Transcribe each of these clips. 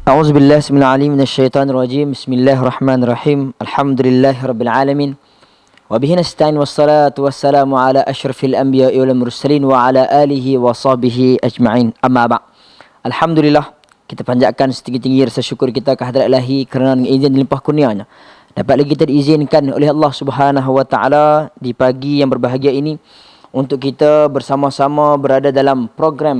A'udzubillah bismillahirrahmanirrahim minasyaitonirrajim. Bismillahirrahmanirrahim. Alhamdulillahirabbil alamin. Wa bihi nasta'in wassalatu wassalamu ala asyrafil anbiya'i wal mursalin wa ala alihi wa sahbihi ajma'in. Amma ba'. Alhamdulillah, kita panjatkan setinggi-tinggi rasa syukur kita ke hadirat Ilahi kerana dengan izin dan limpah kurnianya dapat lagi kita diizinkan oleh Allah Subhanahu wa taala di pagi yang berbahagia ini untuk kita bersama-sama berada dalam program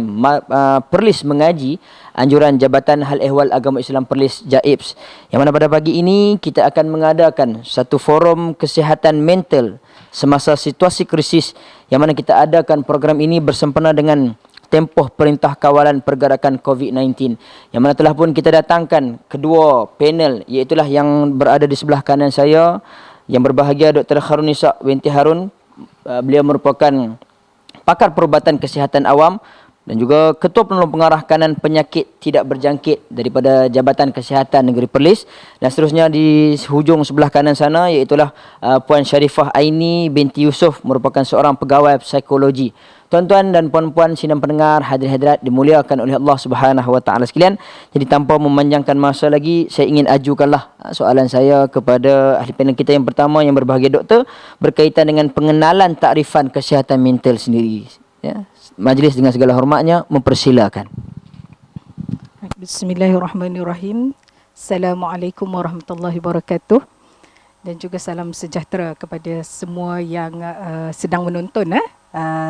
Perlis Mengaji Anjuran Jabatan Hal Ehwal Agama Islam Perlis JAIPS, yang mana pada pagi ini kita akan mengadakan satu forum kesihatan mental semasa situasi krisis, yang mana kita adakan program ini bersempena dengan tempoh Perintah Kawalan Pergerakan COVID-19, yang mana telah pun kita datangkan kedua panel, iaitulah yang berada di sebelah kanan saya, yang berbahagia Dr. Khairunisa binti Harun. Beliau merupakan pakar perubatan kesihatan awam dan juga Ketua Penolong Pengarah Kanan Penyakit Tidak Berjangkit daripada Jabatan Kesihatan Negeri Perlis. Dan seterusnya di hujung sebelah kanan sana iaitulah Puan Sharifah Aini binti Yusof, merupakan seorang pegawai psikologi. Tuan-tuan dan puan-puan sidang pendengar, hadirin-hadirat dimuliakan oleh Allah Subhanahu wa taala sekalian. Jadi tanpa memanjangkan masa lagi, saya ingin ajukanlah soalan saya kepada ahli panel kita yang pertama yang berbahagia doktor, berkaitan dengan pengenalan takrifan kesihatan mental sendiri. Ya, majlis dengan segala hormatnya mempersilakan. Bismillahirrahmanirrahim. Assalamualaikum warahmatullahi wabarakatuh. Dan juga salam sejahtera kepada semua yang sedang menonton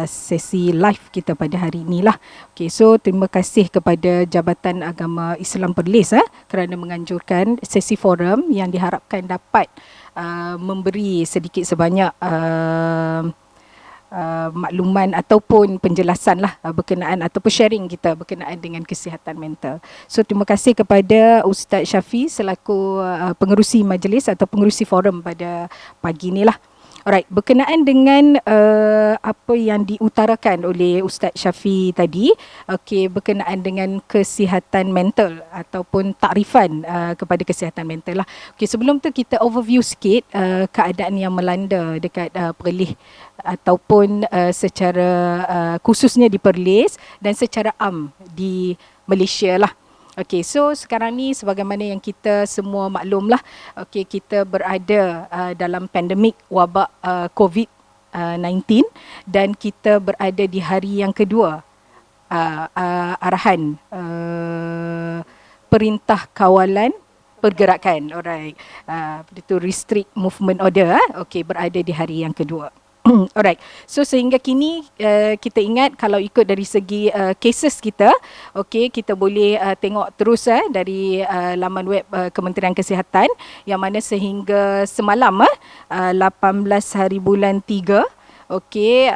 sesi live kita pada hari inilah. Okay, so terima kasih kepada Jabatan Agama Islam Perlis kerana menganjurkan sesi forum yang diharapkan dapat memberi sedikit sebanyak makluman ataupun penjelasan lah berkenaan ataupun sharing kita berkenaan dengan kesihatan mental. So terima kasih kepada Ustaz Syafi selaku pengerusi majlis atau pengerusi forum pada pagi ni lah. Alright, berkenaan dengan apa yang diutarakan oleh Ustaz Syafi tadi, okey, berkenaan dengan kesihatan mental ataupun takrifan kepada kesihatan mental lah. Okey, sebelum tu kita overview sikit keadaan yang melanda dekat Perlis ataupun secara khususnya di Perlis dan secara am di Malaysia lah. Okey, so sekarang ni sebagaimana yang kita semua maklumlah, okey, kita berada dalam pandemik wabak COVID-19 dan kita berada di hari yang kedua arahan Perintah Kawalan Pergerakan. Alright, itu restrict movement order. Okey, berada di hari yang kedua. Alright, so sehingga kini kita ingat kalau ikut dari segi cases kita, okay, kita boleh tengok terus dari laman web Kementerian Kesihatan, yang mana sehingga semalam 18 hari bulan 3, okey,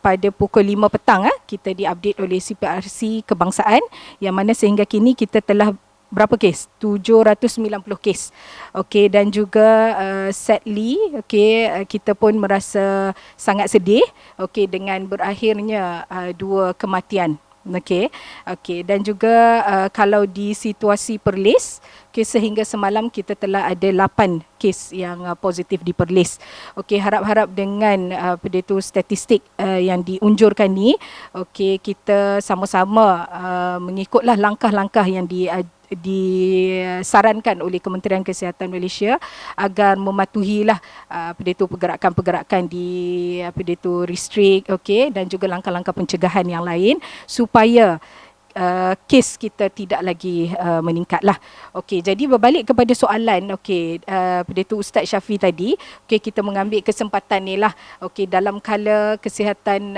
pada pukul 5 petang kita diupdate oleh CPRC Kebangsaan, yang mana sehingga kini kita telah berapa kes? 790 kes. Okey, dan juga sadly, okey, kita pun merasa sangat sedih, okey, dengan berakhirnya 2 kematian. Okey. Okey, dan juga kalau di situasi Perlis, okey, sehingga semalam kita telah ada 8 kes yang positif di Perlis. Okey, harap-harap dengan itu statistik yang diunjurkan ni, okey, kita sama-sama mengikutlah langkah-langkah yang disarankan oleh Kementerian Kesihatan Malaysia agar mematuhilah pergerakan-pergerakan di restrict, okey, dan juga langkah-langkah pencegahan yang lain supaya kes kita tidak lagi meningkatlah. Okey, jadi berbalik kepada soalan, okey, itu Ustaz Syafi tadi, okey, kita mengambil kesempatan ni lah, okey, dalam kala kesihatan,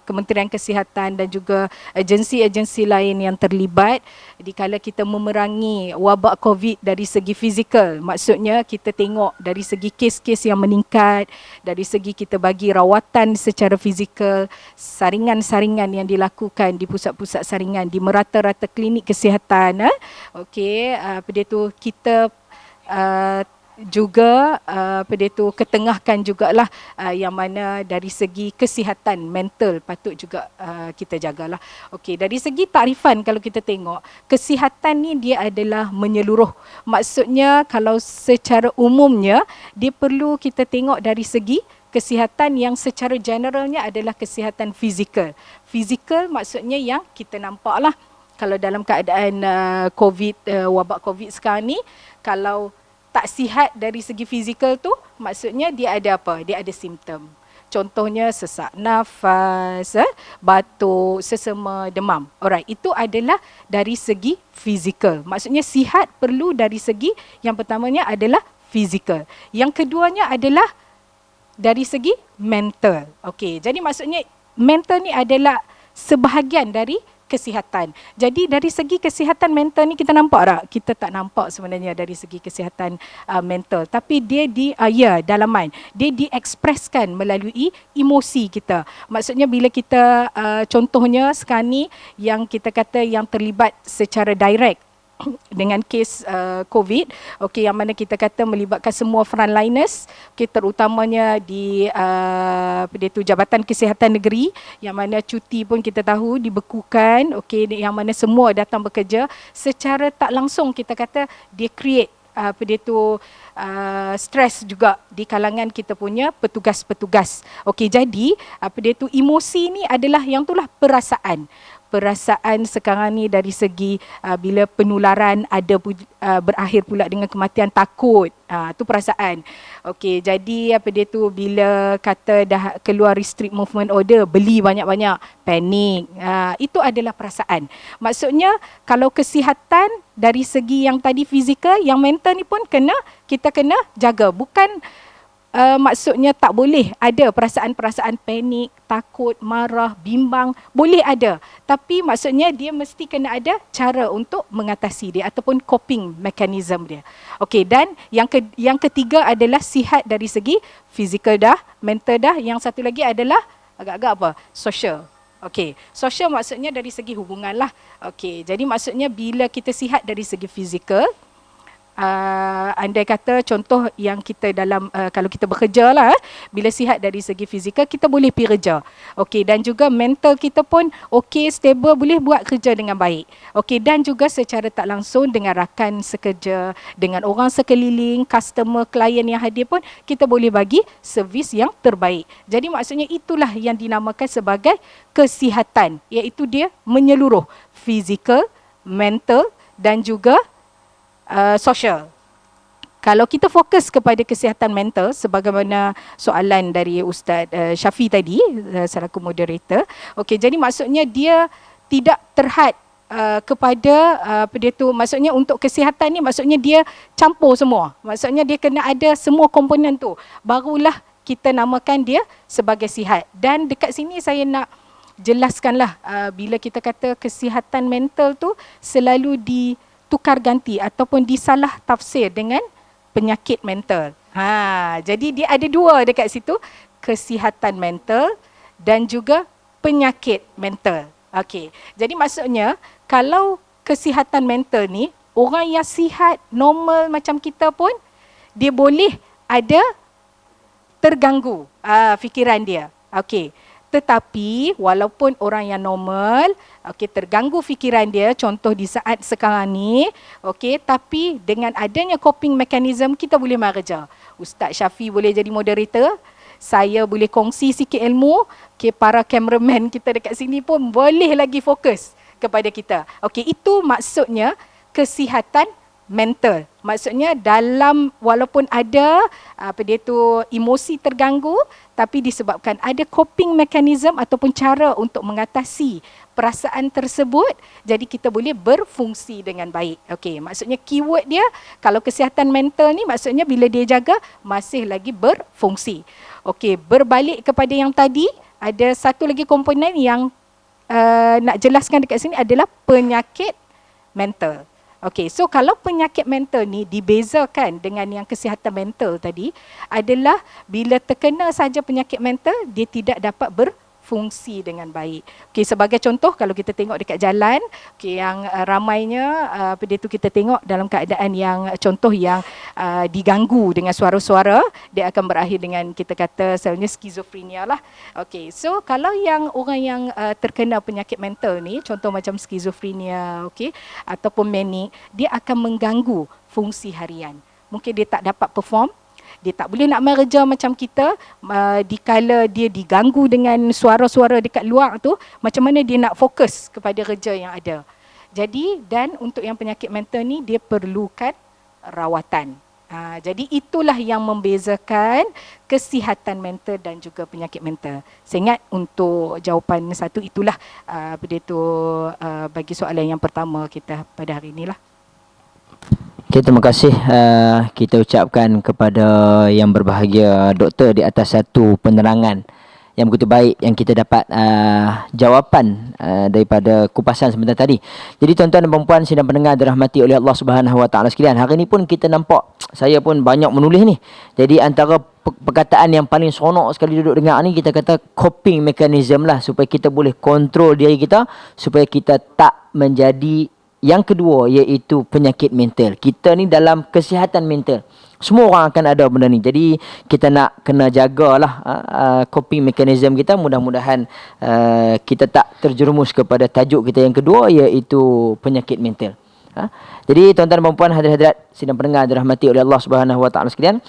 Kementerian Kesihatan dan juga agensi-agensi lain yang terlibat, dikala kita memerangi wabak COVID dari segi fizikal, maksudnya kita tengok dari segi kes-kes yang meningkat, dari segi kita bagi rawatan secara fizikal, saringan-saringan yang dilakukan di pusat-pusat saringan, di merata-rata klinik kesihatan, okey, itu kita juga ketengahkan jugalah yang mana dari segi kesihatan mental patut juga kita jagalah. Okey, dari segi takrifan kalau kita tengok, kesihatan ni dia adalah menyeluruh. Maksudnya kalau secara umumnya dia perlu kita tengok dari segi kesihatan yang secara generalnya adalah kesihatan fizikal. Fizikal maksudnya yang kita nampak lah. kalau dalam keadaan wabak COVID sekarang ni, kalau tak sihat dari segi fizikal tu, maksudnya dia ada apa? Dia ada simptom. Contohnya sesak nafas, batuk, sesama, demam. Alright, itu adalah dari segi fizikal. Maksudnya sihat perlu dari segi yang pertamanya adalah fizikal. Yang keduanya adalah dari segi mental. Okey, jadi maksudnya mental ni adalah sebahagian dari kesihatan. Jadi dari segi kesihatan mental ni kita nampak tak? Kita tak nampak sebenarnya dari segi kesihatan mental. Tapi dia dalaman. Dia diekspreskan melalui emosi kita. Maksudnya bila kita contohnya sekarang ni yang kita kata yang terlibat secara direct dengan kes COVID, okey, yang mana kita kata melibatkan semua frontliners, okey, terutamanya di Jabatan Kesihatan Negeri, yang mana cuti pun kita tahu dibekukan, okey, yang mana semua datang bekerja secara tak langsung, kita kata dia create stres juga di kalangan kita punya petugas-petugas. Okey, jadi emosi ni adalah yang itulah perasaan sekarang ni dari segi bila penularan ada berakhir pula dengan kematian, takut, tu perasaan. Okey, jadi bila kata dah keluar restrict movement order, beli banyak-banyak, panik, itu adalah perasaan. Maksudnya kalau kesihatan dari segi yang tadi fizikal, yang mental ni pun kita kena jaga. Bukan maksudnya tak boleh ada perasaan-perasaan panik, takut, marah, bimbang, boleh ada. Tapi maksudnya dia mesti kena ada cara untuk mengatasi dia ataupun coping mechanism dia. Okey, dan yang ketiga adalah sihat dari segi fizikal dah, mental dah. Yang satu lagi adalah agak-agak apa? Social. Okey, social maksudnya dari segi hubungan lah. Okey, jadi maksudnya bila kita sihat dari segi fizikal, andai kata contoh yang kita dalam kalau kita bekerja lah, bila sihat dari segi fizikal kita boleh pergi kerja. Okey, dan juga mental kita pun okey, stable, boleh buat kerja dengan baik. Okey, dan juga secara tak langsung dengan rakan sekerja, dengan orang sekeliling, customer, klien yang hadir pun kita boleh bagi servis yang terbaik. Jadi maksudnya itulah yang dinamakan sebagai kesihatan, iaitu dia menyeluruh fizikal, mental dan juga social. Kalau kita fokus kepada kesihatan mental, sebagaimana soalan dari Ustaz Syafi tadi, selaku moderator, okey, jadi maksudnya dia tidak terhad kepada maksudnya untuk kesihatan ni, maksudnya dia campur semua. Maksudnya dia kena ada semua komponen tu, barulah kita namakan dia sebagai sihat. Dan dekat sini saya nak jelaskanlah, bila kita kata kesihatan mental tu selalu tukar ganti ataupun disalah tafsir dengan penyakit mental. Jadi dia ada dua dekat situ, kesihatan mental dan juga penyakit mental. Okey. Jadi maksudnya kalau kesihatan mental ni, orang yang sihat normal macam kita pun dia boleh ada terganggu fikiran dia. Okey. Tetapi walaupun orang yang normal, okey, terganggu fikiran dia, contoh di saat sekarang ni, okey, tapi dengan adanya coping mechanism kita boleh kerja. Ustaz Syafi boleh jadi moderator, saya boleh kongsi sikit ilmu, okey, para cameraman kita dekat sini pun boleh lagi fokus kepada kita. Okey, itu maksudnya kesihatan mental. Maksudnya dalam walaupun ada emosi terganggu, tapi disebabkan ada coping mechanism ataupun cara untuk mengatasi perasaan tersebut, jadi kita boleh berfungsi dengan baik. Okey, maksudnya keyword dia kalau kesihatan mental ni maksudnya bila dia jaga masih lagi berfungsi. Okey, berbalik kepada yang tadi, ada satu lagi komponen yang nak jelaskan dekat sini adalah penyakit mental. Okey, so kalau penyakit mental ni dibezakan dengan yang kesihatan mental tadi adalah bila terkena saja penyakit mental, dia tidak dapat berfungsi dengan baik. Okey, sebagai contoh kalau kita tengok dekat jalan, okey, yang ramainya kita tengok dalam keadaan yang contoh yang diganggu dengan suara-suara, dia akan berakhir dengan kita kata selalunya skizofrenia lah. Okey, so kalau yang orang yang terkena penyakit mental ni, contoh macam skizofrenia, okey, ataupun manic, dia akan mengganggu fungsi harian. Mungkin dia tak dapat perform, dia tak boleh nak kerja macam kita, dikala dia diganggu dengan suara-suara dekat luar tu, macam mana dia nak fokus kepada kerja yang ada. Jadi dan untuk yang penyakit mental ni dia perlukan rawatan. Jadi itulah yang membezakan kesihatan mental dan juga penyakit mental. Saya ingat untuk jawapan satu itulah bagi soalan yang pertama kita pada hari inilah. Okay, terima kasih kita ucapkan kepada yang berbahagia doktor di atas satu penerangan yang begitu baik yang kita dapat jawapan daripada kupasan sebentar tadi. Jadi tuan-tuan dan puan-puan sidang pendengar dirahmati oleh Allah Subhanahu Wa Taala sekalian. Hari ini pun kita nampak saya pun banyak menulis ni. Jadi antara perkataan yang paling seronok sekali duduk dengar ni, kita kata coping mechanism lah, supaya kita boleh kontrol diri kita, supaya kita tak menjadi yang kedua, iaitu penyakit mental. Kita ni dalam kesihatan mental. Semua orang akan ada benda ni. Jadi kita nak kena jagalah coping mechanism kita. Mudah-mudahan kita tak terjerumus kepada tajuk kita yang kedua, iaitu penyakit mental. Jadi tuan-tuan dan puan-puan, hadirin-hadirat sidang pendengar dirahmati oleh Allah Subhanahu Wa Taala sekalian,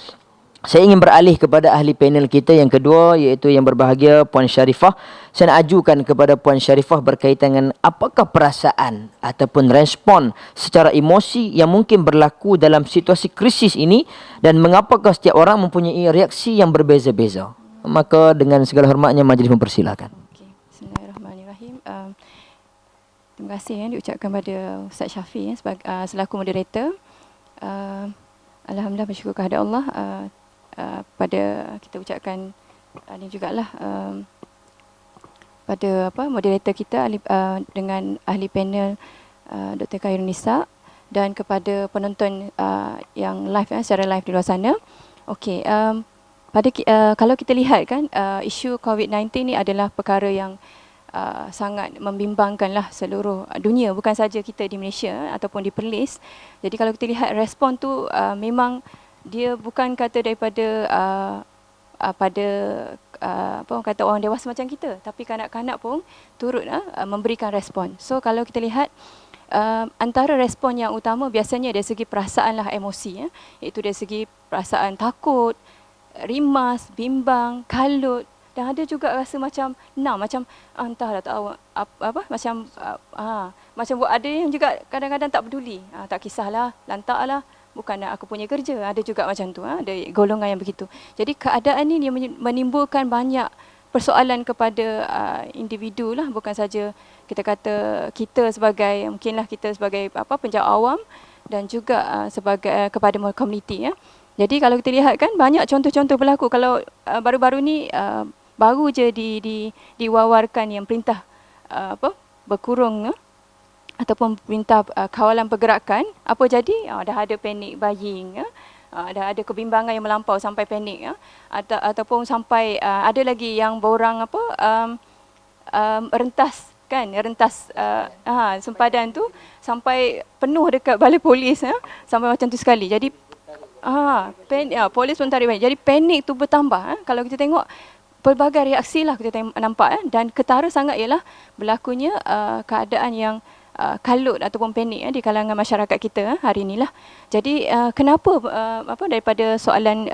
saya ingin beralih kepada ahli panel kita yang kedua, iaitu yang berbahagia Puan Sharifah. Saya nak ajukan kepada Puan Sharifah berkaitan dengan apakah perasaan ataupun respon secara emosi yang mungkin berlaku dalam situasi krisis ini, dan mengapakah setiap orang mempunyai reaksi yang berbeza-beza. Maka dengan segala hormatnya majlis mempersilakan. Okay. Bismillahirrahmanirrahim. Terima kasih diucapkan pada Ustaz Syafiq selaku moderator. Alhamdulillah, bersyukur kepada Allah. Pada kita ucapkan ini jugalah pada moderator kita dengan ahli panel Dr. Khairunisa, dan kepada penonton yang live secara live di luar sana. Okey, kalau kita lihat kan, isu COVID-19 ni adalah perkara yang sangat membimbangkanlah seluruh dunia, bukan saja kita di Malaysia ataupun di Perlis. Jadi kalau kita lihat respon tu memang dia bukan kata daripada pada apa orang kata orang dewasa macam kita, tapi kanak-kanak pun turut memberikan respon. So kalau kita lihat antara respon yang utama biasanya dari segi perasaan lah, emosi, iaitu dari segi perasaan takut, rimas, bimbang, kalut, dan ada juga rasa macam macam entahlah, tak tahu apa macam macam buat, ada yang juga kadang-kadang tak peduli, tak kisahlah, lantaklah, bukan aku punya kerja. Ada juga macam tu, ada golongan yang begitu. Jadi keadaan ini dia menimbulkan banyak persoalan kepada individu lah, bukan saja kita kata kita sebagai, mungkinlah kita sebagai penjawat awam, dan juga sebagai kepada komuniti ya. Jadi kalau kita lihat kan banyak contoh-contoh berlaku. Kalau baru-baru ni baru je diwawarkan yang perintah berkurung ataupun perintah kawalan pergerakan, apa jadi? Dah ada panic buying, dah ada kebimbangan yang melampau sampai panik, ataupun sampai ada lagi yang borang rentas kan, rentas sempadan tu sampai penuh dekat balai polis, sampai macam tu sekali. Jadi polis pun tak ada. Jadi panik tu bertambah. Kalau kita tengok pelbagai reaksi lah kita nampak, dan ketara sangat ialah berlakunya keadaan yang kalut ataupun panik di kalangan masyarakat kita hari inilah. Jadi kenapa daripada soalan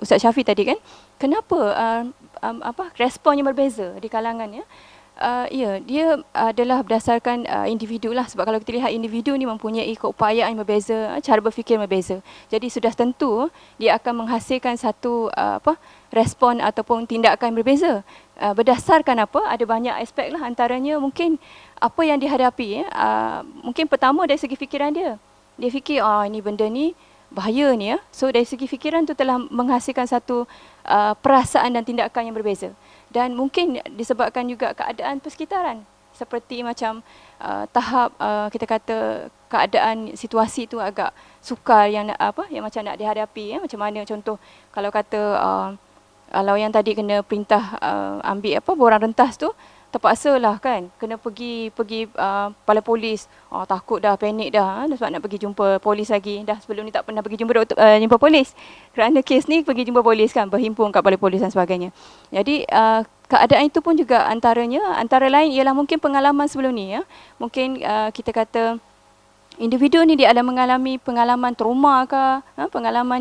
Ustaz Syafiq tadi kan, kenapa respon yang berbeza di kalangan dia adalah berdasarkan individu lah. Sebab kalau kita lihat individu ni mempunyai keupayaan yang berbeza, cara berfikir yang berbeza. Jadi sudah tentu dia akan menghasilkan satu respon ataupun tindakan yang berbeza. Berdasarkan ada banyak aspek lah, antaranya mungkin apa yang dihadapi. Mungkin pertama dari segi fikiran dia. Dia fikir ini benda ni bahaya ni So dari segi fikiran tu telah menghasilkan satu perasaan dan tindakan yang berbeza. Dan mungkin disebabkan juga keadaan persekitaran, seperti macam tahap kita kata keadaan situasi tu agak sukar yang yang macam nak dihadapi. Macam mana contoh kalau kata kalau yang tadi kena perintah ambil borang rentas tu, terpaksalah kan kena pergi balai polis. Takut dah, panik dah, sebab nak pergi jumpa polis lagi. Dah sebelum ni tak pernah pergi jumpa polis. Kerana kes ni pergi jumpa polis kan, berhimpun kat balai polis dan sebagainya. Jadi keadaan itu pun juga antara lain ialah mungkin pengalaman sebelum ni Mungkin kita kata individu ni dia ada mengalami pengalaman trauma ke, pengalaman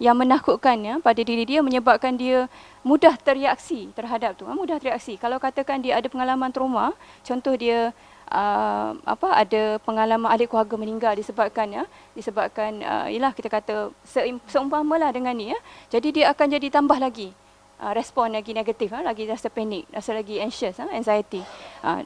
yang menakutkan pada diri dia, menyebabkan dia mudah tereaksi terhadap tu, mudah tereaksi. Kalau katakan dia ada pengalaman trauma, contoh dia ada pengalaman adik keluarga meninggal disebabkan ialah kita kata seumpamalah dengan ni ya. Jadi dia akan jadi tambah lagi respon lagi negatif, lagi rasa panik, rasa lagi anxious, anxiety,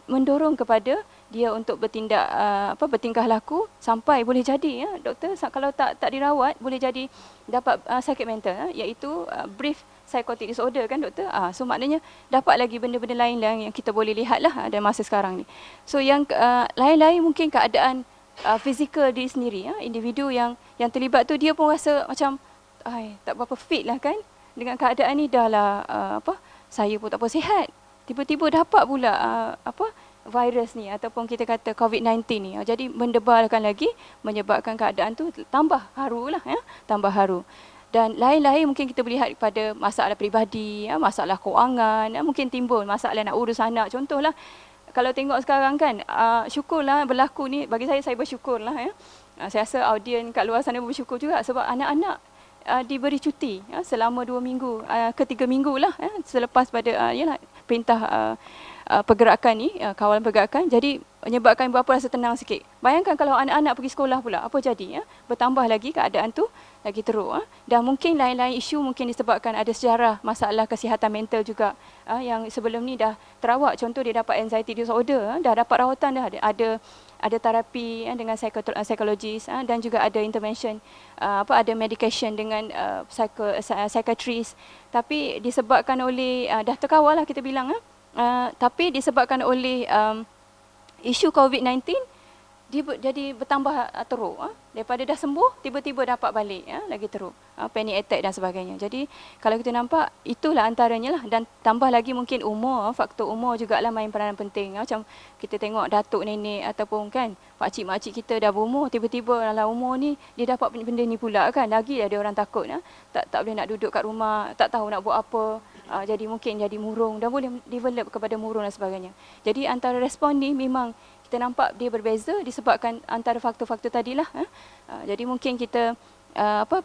mendorong kepada dia untuk bertingkah laku sampai boleh jadi doktor kalau tak dirawat boleh jadi dapat sakit mental, iaitu brief psychotic disorder kan doktor. So maknanya dapat lagi benda-benda lain yang kita boleh lihat lah dalam masa sekarang ni. So yang lain-lain mungkin keadaan fizikal diri sendiri, individu yang terlibat tu dia pun rasa macam tak berapa fit lah kan dengan keadaan ni, dah lah saya pun tak apa sihat, tiba-tiba dapat pula virus ni ataupun kita kata COVID-19 ni, jadi mendebarkan lagi, menyebabkan keadaan tu tambah haru lah tambah haru. Dan lain-lain mungkin kita boleh lihat pada masalah peribadi, masalah kewangan, mungkin timbul masalah nak urus anak. Contohlah kalau tengok sekarang kan, syukurlah berlaku ni, bagi saya bersyukurlah saya rasa audien kat luar sana bersyukur juga sebab anak-anak diberi cuti selama 2 minggu ke 3 minggu lah selepas pada perintah pergerakan ni, kawalan pergerakan. Jadi menyebabkan ibu bapa rasa tenang sikit. Bayangkan kalau anak-anak pergi sekolah pula, apa jadi bertambah lagi keadaan tu lagi teruk. Dan mungkin lain-lain isu mungkin disebabkan ada sejarah masalah kesihatan mental juga yang sebelum ni dah terawat. Contoh dia dapat anxiety disorder, dah dapat rawatan, dah ada terapi dengan psikologis, dan juga ada intervention, ada medication dengan psychiatrist. Tapi disebabkan oleh dah terkawal lah kita bilang, tapi disebabkan oleh isu COVID-19 dia jadi bertambah teruk. Daripada dah sembuh tiba-tiba dapat balik lagi teruk, panic attack dan sebagainya. Jadi kalau kita nampak itulah antaranya lah. Dan tambah lagi mungkin umur, faktor umur jugalah main peranan penting. Macam kita tengok datuk nenek ataupun kan pakcik-makcik kita dah berumur, tiba-tiba dalam umur ni dia dapat benda ni pula kan, lagi ada orang takut tak boleh nak duduk kat rumah, tak tahu nak buat apa. Jadi mungkin jadi murung dan boleh develop kepada murung dan sebagainya. Jadi antara respon ni memang kita nampak dia berbeza disebabkan antara faktor-faktor tadilah. Jadi mungkin kita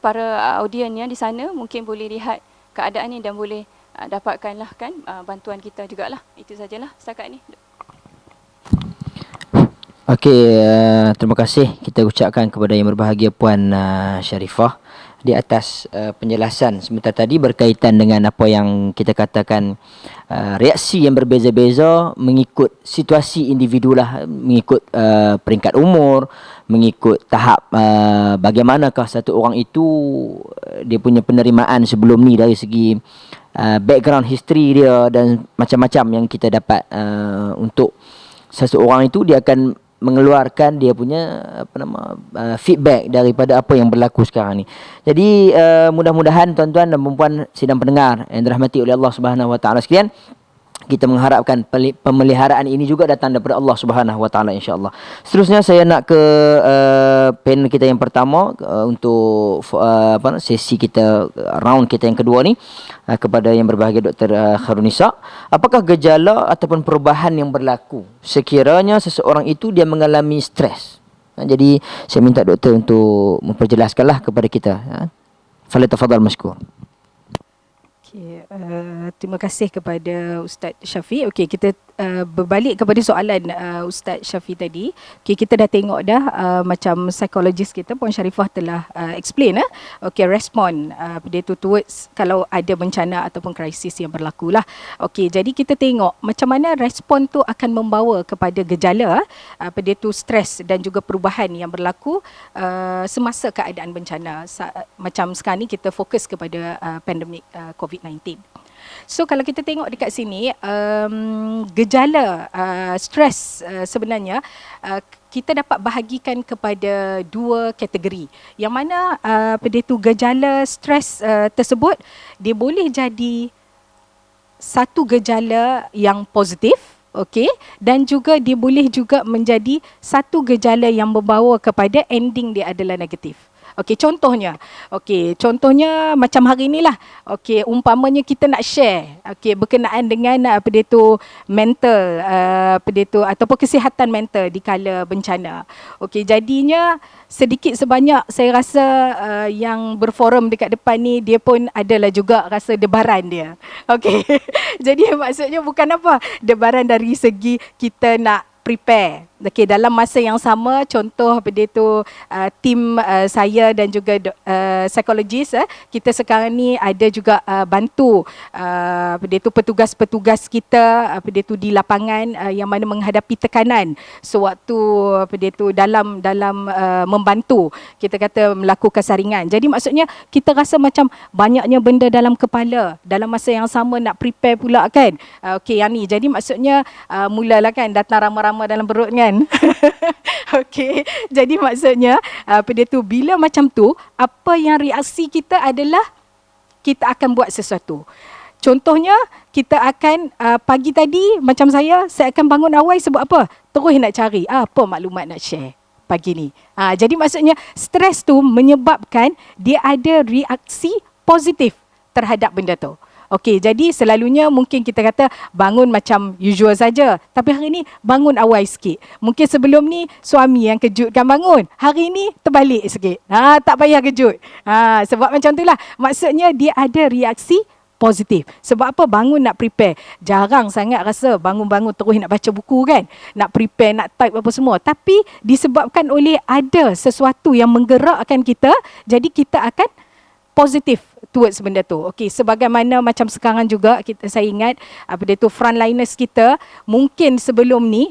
para audien yang di sana mungkin boleh lihat keadaan ni dan boleh dapatkanlah kan bantuan kita jugalah. Itu sajalah setakat ni. Okey, terima kasih kita ucapkan kepada yang berbahagia Puan Sharifah di atas penjelasan sebentar tadi berkaitan dengan apa yang kita katakan reaksi yang berbeza-beza mengikut situasi individu lah, mengikut peringkat umur, mengikut tahap bagaimanakah satu orang itu dia punya penerimaan sebelum ni dari segi background history dia dan macam-macam yang kita dapat untuk seseorang itu dia akan mengeluarkan dia punya feedback daripada apa yang berlaku sekarang ni. Jadi mudah-mudahan tuan-tuan dan puan-puan sidang pendengar yang dirahmati oleh Allah Subhanahu Wa Taala sekalian, kita mengharapkan pemeliharaan ini juga datang daripada Allah Subhanahu Wa Taala insya-Allah. Seterusnya saya nak ke panel kita yang pertama untuk sesi kita, round kita yang kedua ni, kepada yang berbahagia Dr. Khairunisa. Apakah gejala ataupun perubahan yang berlaku sekiranya seseorang itu dia mengalami stres? Jadi saya minta doktor untuk memperjelaskanlah kepada kita. Falyatafadhal mashkur. Okay, terima kasih kepada Ustaz Syafiq. Okey, kita berbalik kepada soalan Ustaz Syafiq tadi. Okey, kita dah tengok dah macam psikologis kita Puan Sharifah telah explain okey, respon dia tu towards kalau ada bencana ataupun krisis yang berlaku lah. Okey, jadi kita tengok macam mana respon tu akan membawa kepada gejala dia tu stres dan juga perubahan yang berlaku semasa keadaan bencana. Macam sekarang ni kita fokus kepada pandemik COVID-19. So kalau kita tengok dekat sini gejala stres sebenarnya kita dapat bahagikan kepada 2 kategori. Yang mana pada tu gejala stres tersebut dia boleh jadi satu gejala yang positif, okey, dan juga dia boleh juga menjadi satu gejala yang membawa kepada ending dia adalah negatif. Okey, contohnya macam hari inilah. Okey, umpamanya kita nak share berkenaan dengan mental ataupun kesihatan mental di kala bencana. Okey, jadinya sedikit sebanyak saya rasa yang berforum dekat depan ni dia pun adalah juga rasa debaran dia. Okey. Jadi maksudnya bukan apa, debaran dari segi kita nak prepare. Okey, dalam masa yang sama, contoh apa dia tu, tim saya dan juga psikologis, kita sekarang ni ada juga bantu apa dia tu petugas-petugas kita apa dia tu di lapangan yang mana menghadapi tekanan sewaktu apa dia tu dalam membantu, kita kata melakukan saringan. Jadi maksudnya kita rasa macam banyaknya benda dalam kepala, dalam masa yang sama nak prepare pula kan. Okey, yang ni jadi maksudnya mulalah kan datang rama-rama dalam perut kan. Okey, jadi maksudnya apa dia tu, bila macam tu, apa yang reaksi kita adalah kita akan buat sesuatu. Contohnya kita akan pagi tadi macam saya akan bangun awal sebab apa? Terus nak cari apa maklumat nak share pagi ni. Jadi maksudnya stres tu menyebabkan dia ada reaksi positif terhadap benda tu. Okey, jadi selalunya mungkin kita kata bangun macam usual saja. Tapi hari ni bangun awal sikit. Mungkin sebelum ni suami yang kejutkan bangun. Hari ni terbalik sikit. Tak payah kejut. Sebab macam itulah. Maksudnya dia ada reaksi positif. Sebab apa? Bangun nak prepare. Jarang sangat rasa bangun-bangun terus nak baca buku kan. Nak prepare, nak type apa semua. Tapi disebabkan oleh ada sesuatu yang menggerakkan kita, jadi kita akan positif towards benda tu. Okey, sebagaimana macam sekarang juga saya ingat apa dia tu frontliners kita, mungkin sebelum ni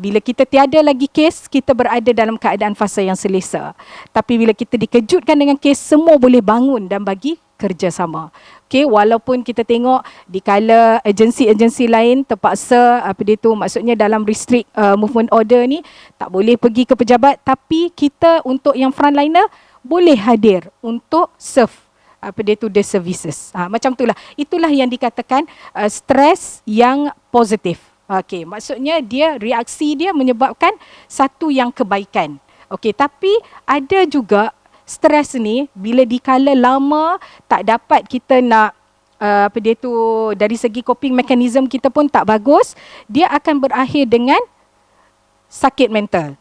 bila kita tiada lagi kes, kita berada dalam keadaan fasa yang selesa. Tapi bila kita dikejutkan dengan kes, semua boleh bangun dan bagi kerjasama. Okey, walaupun kita tengok di kala agensi-agensi lain terpaksa apa dia tu, maksudnya dalam restrict movement order ni tak boleh pergi ke pejabat, tapi kita untuk yang frontliner boleh hadir untuk serve apa dia tu the services. Macam itulah. Itulah yang dikatakan stres yang positif. Okey, maksudnya dia reaksi dia menyebabkan satu yang kebaikan. Okey, tapi ada juga stres ni bila dikala lama tak dapat kita nak apa dia tu dari segi coping mechanism kita pun tak bagus, dia akan berakhir dengan sakit mental.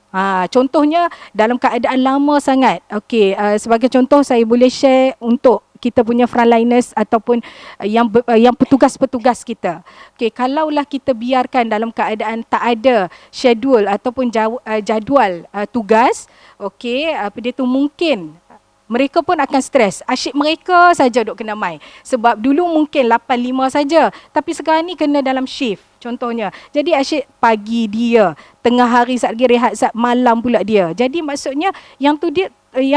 Contohnya dalam keadaan lama sangat. Okey, sebagai contoh saya boleh share untuk kita punya frontliners ataupun yang petugas-petugas kita. Okey, kalaulah kita biarkan dalam keadaan tak ada schedule ataupun jadual tugas, okey, apa dia tu mungkin mereka pun akan stres. Asyik mereka saja duk kena mai. Sebab dulu mungkin 8-5 saja, tapi sekarang ni kena dalam shift contohnya. Jadi asyik pagi dia, tengah hari saat lagi rehat, saat malam pula dia. Jadi maksudnya yang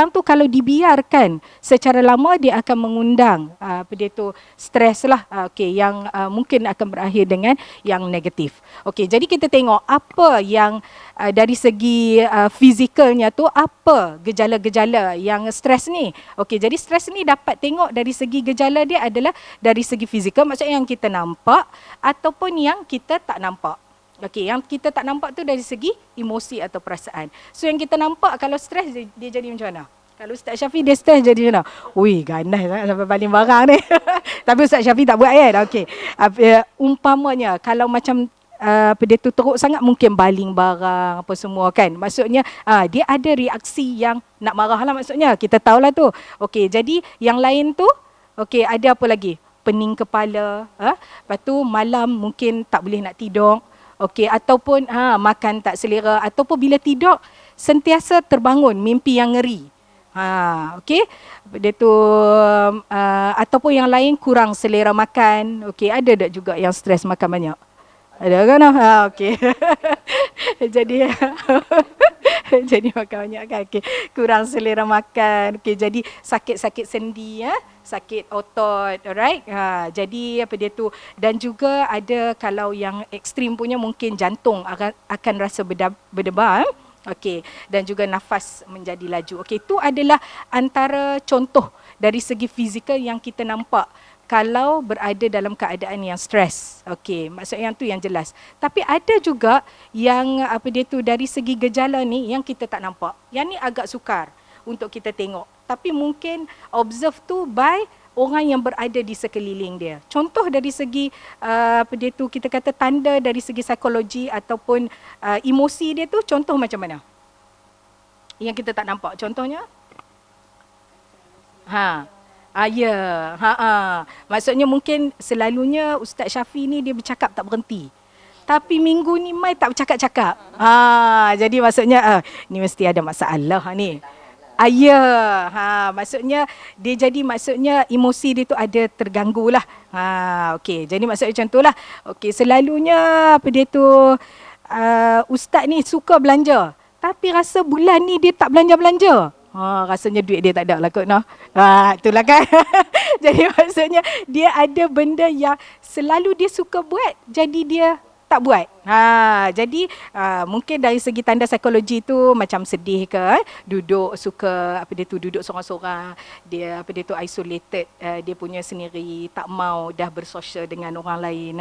tu kalau dibiarkan secara lama dia akan mengundang apa dia tu stres lah. Okey, yang mungkin akan berakhir dengan yang negatif. Okey, jadi kita tengok apa yang dari segi fizikalnya tu, apa gejala-gejala yang stres ni. Okey, jadi stres ni dapat tengok dari segi gejala dia adalah dari segi fizikal, maksudnya yang kita nampak ataupun yang kita tak nampak. Okey, yang kita tak nampak tu dari segi emosi atau perasaan. So yang kita nampak kalau stres dia jadi macam mana? Kalau Ustaz Syafi dia stres jadi macam mana? Ui, ganas sangat sampai baling barang ni. Tapi Ustaz Syafi tak buat kan? Okey. Umpamanya kalau macam apa dia tu teruk sangat mungkin baling barang apa semua kan. Maksudnya dia ada reaksi yang nak marah lah maksudnya. Kita tahulah tu. Okey, jadi yang lain tu okey, ada apa lagi? Pening kepala, lepas tu malam mungkin tak boleh nak tidur. Okey, ataupun makan tak selera, ataupun bila tidur sentiasa terbangun mimpi yang ngeri. Okey, dia tu ataupun yang lain kurang selera makan. Okey, ada tak juga yang stres makan banyak? Ada kan? Okey. Jadi makan banyak kan? Okey, kurang selera makan. Okey, jadi sakit-sakit sendi, sakit otot, alright. Jadi apa dia tu, dan juga ada kalau yang ekstrim punya mungkin jantung akan rasa berdebar. Okey, dan juga nafas menjadi laju. Okey, itu adalah antara contoh dari segi fizikal yang kita nampak kalau berada dalam keadaan yang stres. Okey, maksudnya yang tu yang jelas. Tapi ada juga yang apa dia tu dari segi gejala ni yang kita tak nampak. Yang ni agak sukar untuk kita tengok. Tapi mungkin observe tu by orang yang berada di sekeliling dia. Contoh dari segi apa dia tu kita kata tanda dari segi psikologi ataupun emosi dia tu, contoh macam mana? Yang kita tak nampak. Contohnya? Maksudnya mungkin selalunya Ustaz Syafi ni dia bercakap tak berhenti. Tapi minggu ni Mai tak bercakap-cakap. Jadi maksudnya ni mesti ada masalah ni. Ya, maksudnya dia jadi maksudnya emosi dia tu ada terganggu lah. Okey, jadi maksudnya macam tu lah. Okey, selalunya apa dia tu, ustaz ni suka belanja. Tapi rasa bulan ni dia tak belanja-belanja. Rasanya duit dia tak ada lah kot. Itulah kan. Jadi maksudnya dia ada benda yang selalu dia suka buat, jadi dia tak buat. Jadi mungkin dari segi tanda psikologi tu macam sedih ke, duduk suka apa dia tu, duduk sorang-sorang, dia apa dia tu isolated, dia punya sendiri, tak mau dah bersosial dengan orang lain.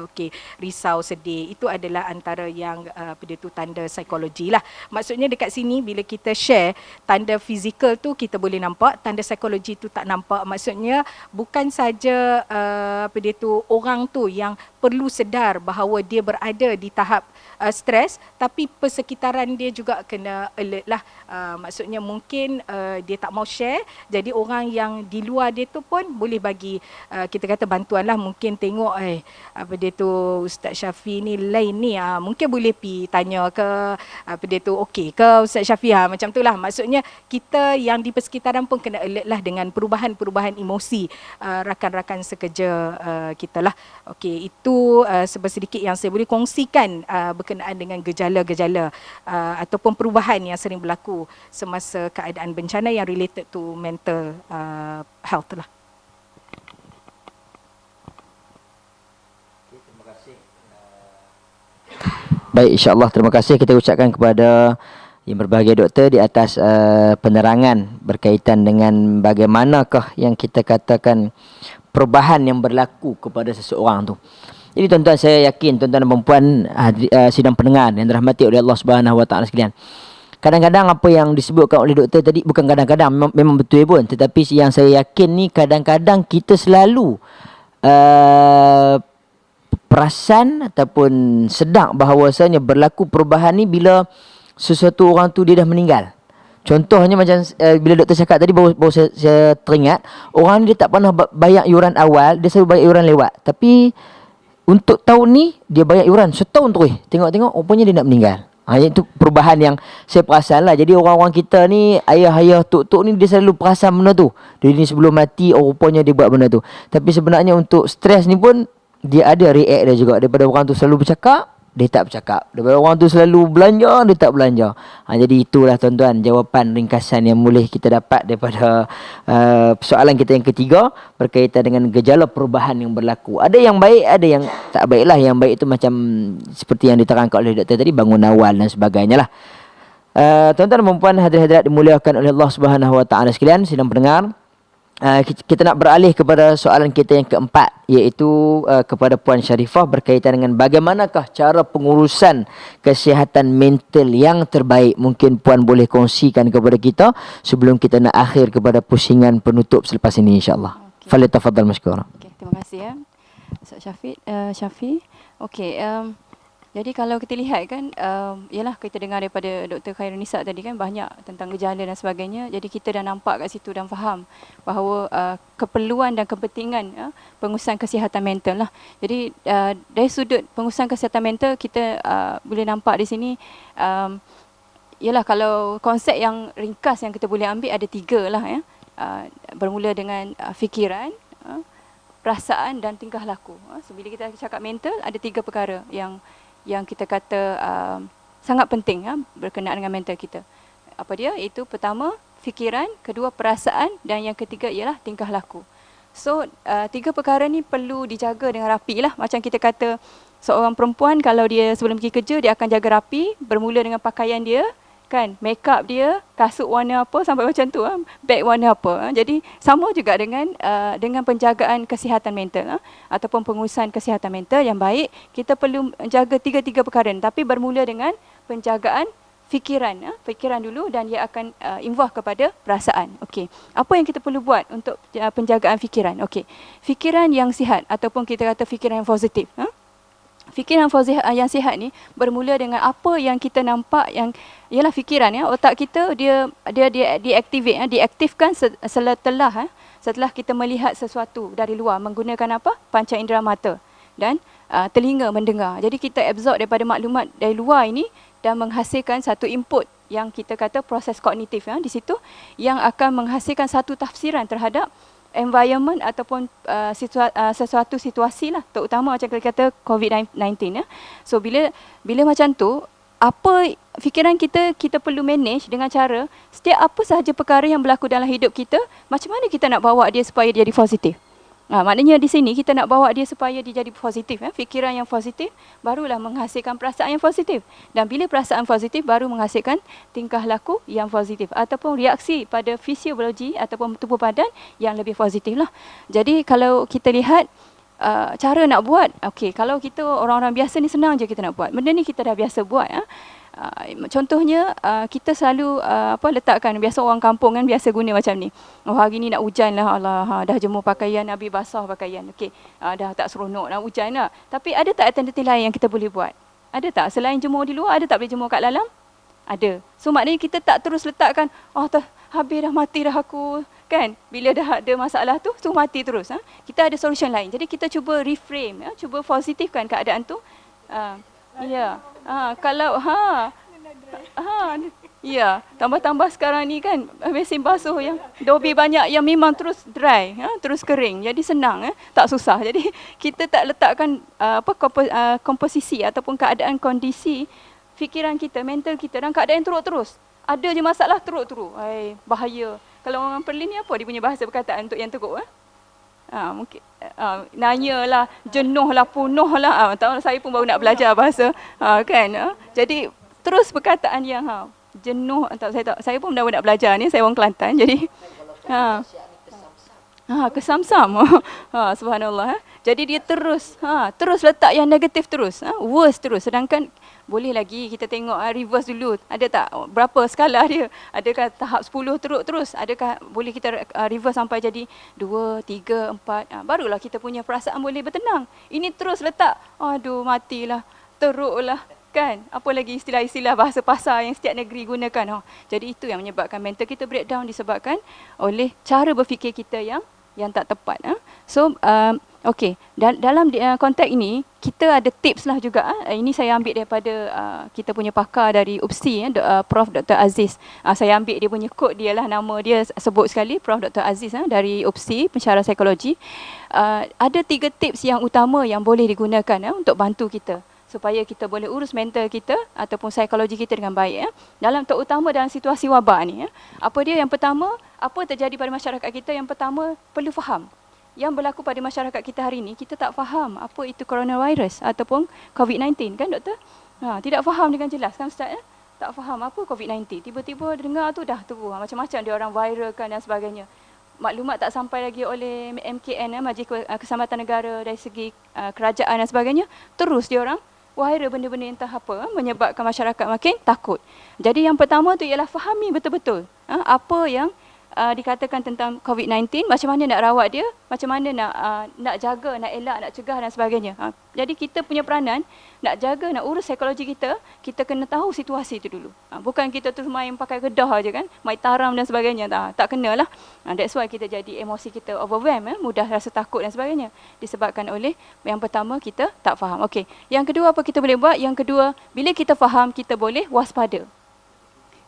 Okey, risau, sedih, itu adalah antara yang apa dia tu tanda psikologi lah. Maksudnya dekat sini bila kita share tanda fizikal tu kita boleh nampak, tanda psikologi tu tak nampak. Maksudnya bukan saja apa dia tu orang tu yang perlu sedar bahawa dia berada di tahap stres, tapi persekitaran dia juga kena alert lah. Maksudnya mungkin dia tak mau share, jadi orang yang di luar dia tu pun boleh bagi kita kata bantuan lah. Mungkin tengok apa dia tu Ustaz Syafi ni lain ni, mungkin boleh pi tanya ke apa dia tu, okey ke Ustaz Syafi, macam tu lah. Maksudnya kita yang di persekitaran pun kena alert lah dengan perubahan-perubahan emosi rakan-rakan sekerja kita lah. Okey, itu sedikit yang saya boleh kongsikan berkenaan dengan gejala-gejala ataupun perubahan yang sering berlaku semasa keadaan bencana yang related to mental health lah. Terima kasih. Baik, insya-Allah terima kasih kita ucapkan kepada yang berbahagia doktor di atas penerangan berkaitan dengan bagaimanakah yang kita katakan perubahan yang berlaku kepada seseorang tu. Jadi tuan-tuan, saya yakin tuan-tuan dan puan sidang pendengar yang dirahmati oleh Allah Subhanahu Wa Taala sekalian. Kadang-kadang apa yang disebutkan oleh doktor tadi, bukan kadang-kadang, memang betul pun, tetapi yang saya yakin ni kadang-kadang kita selalu perasan ataupun sedar bahawasanya berlaku perubahan ni bila sesuatu orang tu dia dah meninggal. Contohnya macam bila doktor cakap tadi, baru saya teringat, orang ni dia tak pernah bayar iuran awal, dia selalu bayar iuran lewat. Tapi untuk tahun ni dia bayar iuran setahun terus. Tengok-tengok rupanya dia nak meninggal. Itu perubahan yang saya perasan lah. Jadi orang-orang kita ni, ayah-ayah, tok-tok ni, dia selalu perasan benda tu. Dia ni sebelum mati, rupanya dia buat benda tu. Tapi sebenarnya untuk stres ni pun dia ada react dia juga. Daripada orang tu selalu bercakap, dia tak bercakap. Daripada orang tu selalu belanja, dia tak belanja. Jadi itulah tuan-tuan jawapan ringkasan yang boleh kita dapat daripada soalan kita yang ketiga berkaitan dengan gejala perubahan yang berlaku. Ada yang baik, ada yang tak baik lah. Yang baik itu macam seperti yang diterangkan oleh doktor tadi, bangun awal dan sebagainya lah. Tuan-tuan dan puan hadirin-hadirat dimuliakan oleh Allah Subhanahu Wa Taala sekalian, sidang pendengar. Kita nak beralih kepada soalan kita yang keempat, iaitu kepada Puan Sharifah berkaitan dengan bagaimanakah cara pengurusan kesihatan mental yang terbaik. Mungkin Puan boleh kongsikan kepada kita sebelum kita nak akhir kepada pusingan penutup selepas ini, insya-Allah. Falyatafaddal mashkura. Okey, terima kasih ya Ustaz Syafi. Okey, jadi kalau kita lihat kan, ialah kita dengar daripada Dr. Khairunisa tadi kan banyak tentang gejala dan sebagainya. Jadi kita dah nampak kat situ dan faham bahawa keperluan dan kepentingan pengurusan kesihatan mental lah. Jadi dari sudut pengurusan kesihatan mental kita boleh nampak di sini, ialah kalau konsep yang ringkas yang kita boleh ambil ada 3 lah ya. Bermula dengan fikiran, perasaan dan tingkah laku. So bila kita cakap mental, ada 3 perkara yang kita kata sangat penting berkenaan dengan mental kita. Apa dia? Itu pertama fikiran, kedua perasaan dan yang ketiga ialah tingkah laku. So 3 perkara ni perlu dijaga dengan rapi lah. Macam kita kata seorang perempuan kalau dia sebelum pergi kerja dia akan jaga rapi, bermula dengan pakaian dia kan, make up dia, kasut warna apa sampai macam tu, beg warna apa. Jadi sama juga dengan penjagaan kesihatan mental ataupun pengurusan kesihatan mental yang baik, kita perlu jaga 3 perkara ni, tapi bermula dengan penjagaan fikiran, fikiran dulu dan dia akan involve kepada perasaan. Okey. Apa yang kita perlu buat untuk penjagaan fikiran? Okey. Fikiran yang sihat ataupun kita kata fikiran yang positif, fikiran yang sihat ni bermula dengan apa yang kita nampak, yang ialah fikiran otak kita dia diaktifkan setelah kita melihat sesuatu dari luar menggunakan apa? Panca indera mata. dan telinga mendengar. Jadi kita absorb daripada maklumat dari luar ini dan menghasilkan satu input yang kita kata proses kognitif di situ yang akan menghasilkan satu tafsiran terhadap environment ataupun sesuatu situasi lah, terutama macam kita kata COVID-19 So bila macam tu, apa fikiran kita perlu manage dengan cara setiap apa sahaja perkara yang berlaku dalam hidup kita, macam mana kita nak bawa dia supaya dia jadi positif. Maknanya di sini kita nak bawa dia supaya dia jadi positif. Fikiran yang positif barulah menghasilkan perasaan yang positif. Dan bila perasaan positif baru menghasilkan tingkah laku yang positif. Ataupun reaksi pada fisiologi ataupun tubuh badan yang lebih positif lah. Jadi kalau kita lihat cara nak buat, okey, kalau kita orang-orang biasa ni senang je kita nak buat. Benda ni kita dah biasa buat. Contohnya kita selalu letakkan, biasa orang kampung kan biasa guna macam ni. Oh, hari ni nak hujan lah, Allah, dah jemur pakaian, habis basah pakaian. Okey, dah tak seronok nak hujan lah. Tapi ada tak alternatif lain yang kita boleh buat? Ada tak? Selain jemur di luar, ada tak boleh jemur kat dalam? Ada. So maknanya kita tak terus letakkan, habis dah, mati dah aku. Kan? Bila dah ada masalah tu, mati terus. Kita ada solution lain. Jadi kita cuba reframe, cuba positifkan keadaan tu. Ya. Kalau tambah-tambah sekarang ni kan mesin basuh yang dobi banyak yang memang terus dry, terus kering. Jadi senang, tak susah. Jadi kita tak letakkan komposisi ataupun keadaan kondisi fikiran kita, mental kita dalam keadaan yang teruk terus. Ada je masalah teruk-teruk. Bahaya. Kalau orang Perlis ni apa dia punya bahasa perkataan untuk yang teruk? Mungkin nanyalah, jenuh lah, punuh lah. Tahu saya pun baru nak belajar bahasa kan. Jadi terus perkataan yang jenuh, saya pun dah nak belajar ni, saya orang Kelantan. Jadi kesamsam. Subhanallah. Jadi dia terus letak yang negatif terus, worse terus. Sedangkan boleh lagi kita tengok reverse dulu. Ada tak berapa skala dia? Adakah tahap 10 terus? Adakah boleh kita reverse sampai jadi 2, 3, 4? Barulah kita punya perasaan boleh bertenang. Ini terus letak, aduh matilah, teruklah. Kan? Apa lagi istilah-istilah bahasa pasar yang setiap negeri gunakan. Jadi itu yang menyebabkan mental kita breakdown, disebabkan oleh cara berfikir kita yang tak tepat. So, okey, dalam konteks ini, kita ada tips lah juga. Ini saya ambil daripada kita punya pakar dari UPSI, Prof. Dr. Aziz. Saya ambil dia punya kod dia lah, nama dia sebut sekali, Prof. Dr. Aziz dari UPSI, pensyarah psikologi. Ada 3 tips yang utama yang boleh digunakan untuk bantu kita supaya kita boleh urus mental kita ataupun psikologi kita dengan baik. Terutama dalam situasi wabak ni. Apa dia? Yang pertama, apa terjadi pada masyarakat kita? Yang pertama, perlu faham. Yang berlaku pada masyarakat kita hari ini, kita tak faham apa itu coronavirus ataupun COVID-19 kan doktor? Tidak faham dengan jelas kan Ustaz? Tak faham apa COVID-19. Tiba-tiba dengar tu dah tu macam-macam dia orang viralkan dan sebagainya. Maklumat tak sampai lagi oleh MKN, Majlis Keselamatan Negara, dari segi kerajaan dan sebagainya. Terus dia orang viral benda-benda entah apa, menyebabkan masyarakat makin takut. Jadi yang pertama tu ialah fahami betul-betul apa yang dikatakan tentang COVID-19, macam mana nak rawat dia, macam mana nak jaga, nak elak, nak cegah dan sebagainya. Jadi kita punya peranan nak jaga, nak urus psikologi kita, kita kena tahu situasi itu dulu. Bukan kita terus main pakai kedah aja kan, main taram dan sebagainya. Tak kenalah. That's why kita jadi emosi kita overwhelm, mudah rasa takut dan sebagainya. Disebabkan oleh yang pertama kita tak faham. Okey. Yang kedua apa kita boleh buat? Yang kedua, bila kita faham, kita boleh waspada.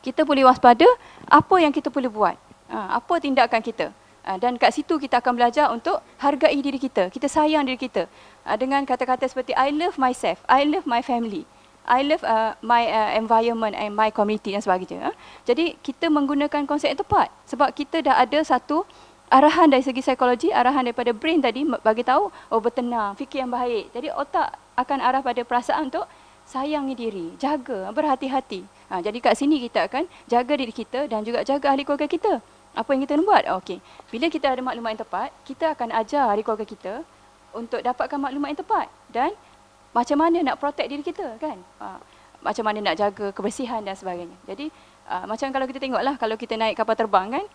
Kita boleh waspada apa yang kita boleh buat. Apa tindakan kita. Dan kat situ kita akan belajar untuk hargai diri kita. Kita sayang diri kita. Dengan kata-kata seperti I love myself, I love my family, I love my environment and my community dan sebagainya. Jadi kita menggunakan konsep yang tepat. Sebab kita dah ada satu arahan dari segi psikologi, arahan daripada brain tadi bagi tahu, bertenang, fikir yang baik. Jadi otak akan arah pada perasaan untuk sayangi diri, jaga, berhati-hati. Jadi kat sini kita akan jaga diri kita dan juga jaga ahli keluarga kita. Apa yang kita nak buat? Okey. Bila kita ada maklumat yang tepat, kita akan ajar ahli keluarga kita untuk dapatkan maklumat yang tepat dan macam mana nak protect diri kita kan? Macam mana nak jaga kebersihan dan sebagainya. Jadi macam kalau kita tengoklah, kalau kita naik kapal terbang kan,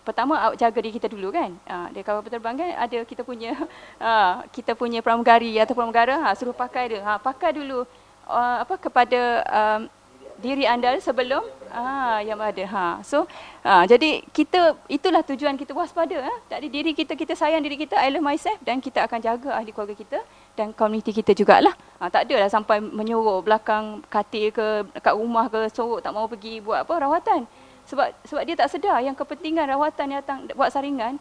pertama jaga diri kita dulu kan. Di kapal terbang kan ada kita punya pramugari atau pramugara, suruh pakai dia. Pakai dulu kepada diri anda sebelum yang ada. So jadi itulah tujuan kita waspada. Tadi diri kita sayang diri kita, I love myself, dan kita akan jaga ahli keluarga kita dan komuniti kita jugalah. Tak adalah sampai menyorok belakang katil ke kat rumah ke, sorok tak mau pergi buat apa rawatan. Sebab dia tak sedar yang kepentingan rawatan datang buat saringan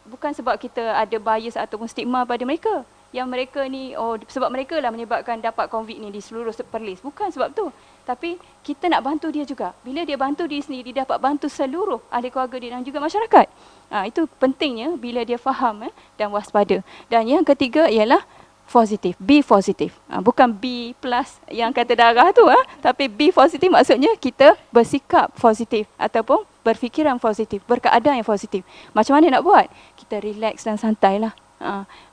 bukan sebab kita ada bias ataupun stigma pada mereka. Yang mereka ni, sebab mereka lah menyebabkan dapat COVID ni di seluruh Perlis. Bukan sebab tu. Tapi kita nak bantu dia juga. Bila dia bantu diri sendiri, dia dapat bantu seluruh ahli keluarga dia dan juga masyarakat. Itu pentingnya bila dia faham dan waspada. Dan yang ketiga ialah positif. Be positif. Bukan B plus yang kata darah tu. Tapi be positif maksudnya kita bersikap positif ataupun berfikiran positif, berkeadaan yang positif. Macam mana nak buat? Kita relax dan santai lah.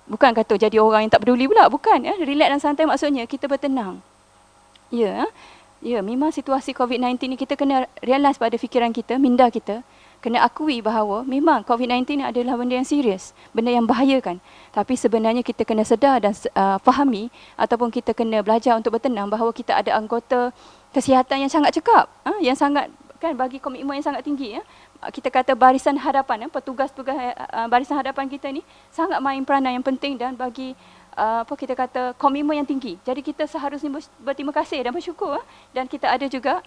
Bukan kata jadi orang yang tak peduli pula. Bukan. Relax dan santai maksudnya kita bertenang. Ya, memang situasi COVID-19 ni kita kena realize pada fikiran kita, minda kita. Kena akui bahawa memang COVID-19 ni adalah benda yang serius, benda yang bahayakan. Tapi sebenarnya kita kena sedar dan fahami ataupun kita kena belajar untuk bertenang bahawa kita ada anggota kesihatan yang sangat cekap, yang sangat kan bagi komitmen yang sangat tinggi. Kita kata barisan hadapan, petugas-petugas barisan hadapan kita ni sangat main peranan yang penting dan bagi kita kata komitmen yang tinggi. Jadi kita seharusnya berterima kasih dan bersyukur. Dan kita ada juga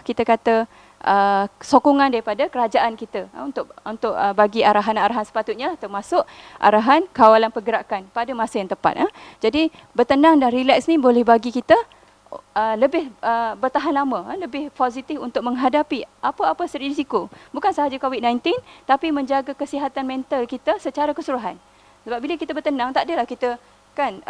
kita kata sokongan daripada kerajaan kita untuk bagi arahan-arahan sepatutnya, termasuk arahan kawalan pergerakan pada masa yang tepat. Jadi bertenang dan relax ni boleh bagi kita lebih bertahan lama, lebih positif untuk menghadapi apa-apa risiko. Bukan sahaja COVID-19 tapi menjaga kesihatan mental kita secara keseluruhan. Sebab bila kita bertenang, tak adalah kita kan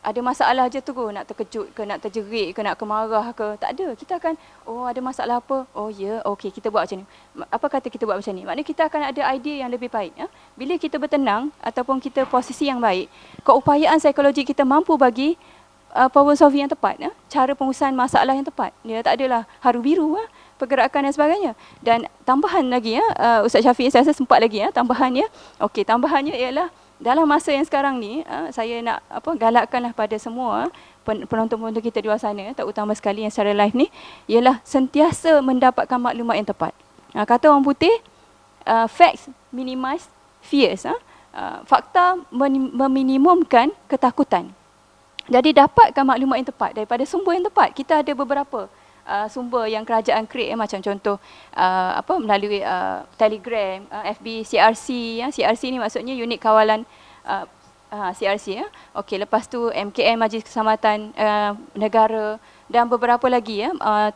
ada masalah je tu, nak terkejut ke, nak terjerit ke, nak kemarah ke. Tak ada. Kita akan, ada masalah apa? Okey, kita buat macam ni. Apa kata kita buat macam ni? Maknanya kita akan ada idea yang lebih baik. Bila kita bertenang ataupun kita posisi yang baik, keupayaan psikologi kita mampu bagi problem solving yang tepat. Cara pengurusan masalah yang tepat. Dia tak adalah haru biru, pergerakan dan sebagainya. Dan tambahan lagi, Ustaz Syafiq, saya rasa sempat lagi tambahannya. Okey, tambahannya ialah dalam masa yang sekarang ni, saya nak galakkanlah pada semua penonton-penonton kita di luar sana, terutama sekali yang secara live ni, ialah sentiasa mendapatkan maklumat yang tepat. Kata orang putih, facts minimize fears. Fakta meminimumkan ketakutan. Jadi dapatkan maklumat yang tepat daripada sumber yang tepat. Kita ada beberapa sumber yang kerajaan create, macam contoh melalui Telegram, FB, CRC. CRC ni maksudnya unit kawalan CRC. Okey, lepas tu MKN, Majlis Keselamatan Negara, dan beberapa lagi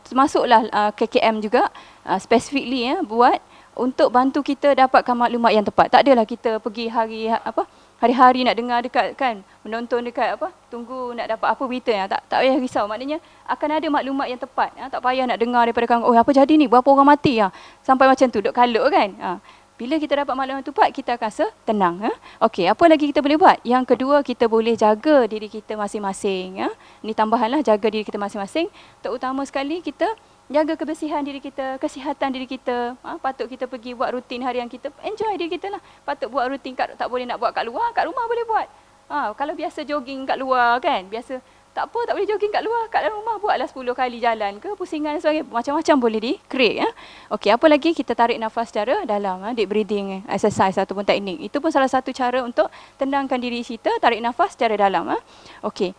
termasuklah KKM juga specifically buat untuk bantu kita dapatkan maklumat yang tepat. Tak adalah kita pergi hari-hari nak dengar dekat kan, menonton dekat tunggu nak dapat apa berita. Tak payah risau. Maknanya akan ada maklumat yang tepat. Tak payah nak dengar daripada kawan, apa jadi ni, berapa orang mati sampai macam tu duk kalut kan. Bila kita dapat maklumat yang tepat, kita akan rasa tenang. Okey, apa lagi kita boleh buat? Yang kedua, kita boleh jaga diri kita masing-masing. Ini tambahanlah, jaga diri kita masing-masing. Terutama sekali kita jaga kebersihan diri kita, kesihatan diri kita. Patut kita pergi buat rutin harian kita, enjoy diri kita lah. Patut buat rutin, tak boleh nak buat kat luar, kat rumah boleh buat. Kalau biasa jogging kat luar kan, biasa tak boleh jogging kat luar, kat dalam rumah buatlah 10 kali jalan ke, pusingan dan sebagainya. Macam-macam boleh di-create. Okey, apa lagi? Kita tarik nafas secara dalam, deep breathing exercise ataupun teknik. Itu pun salah satu cara untuk tenangkan diri kita, tarik nafas secara dalam. Okey.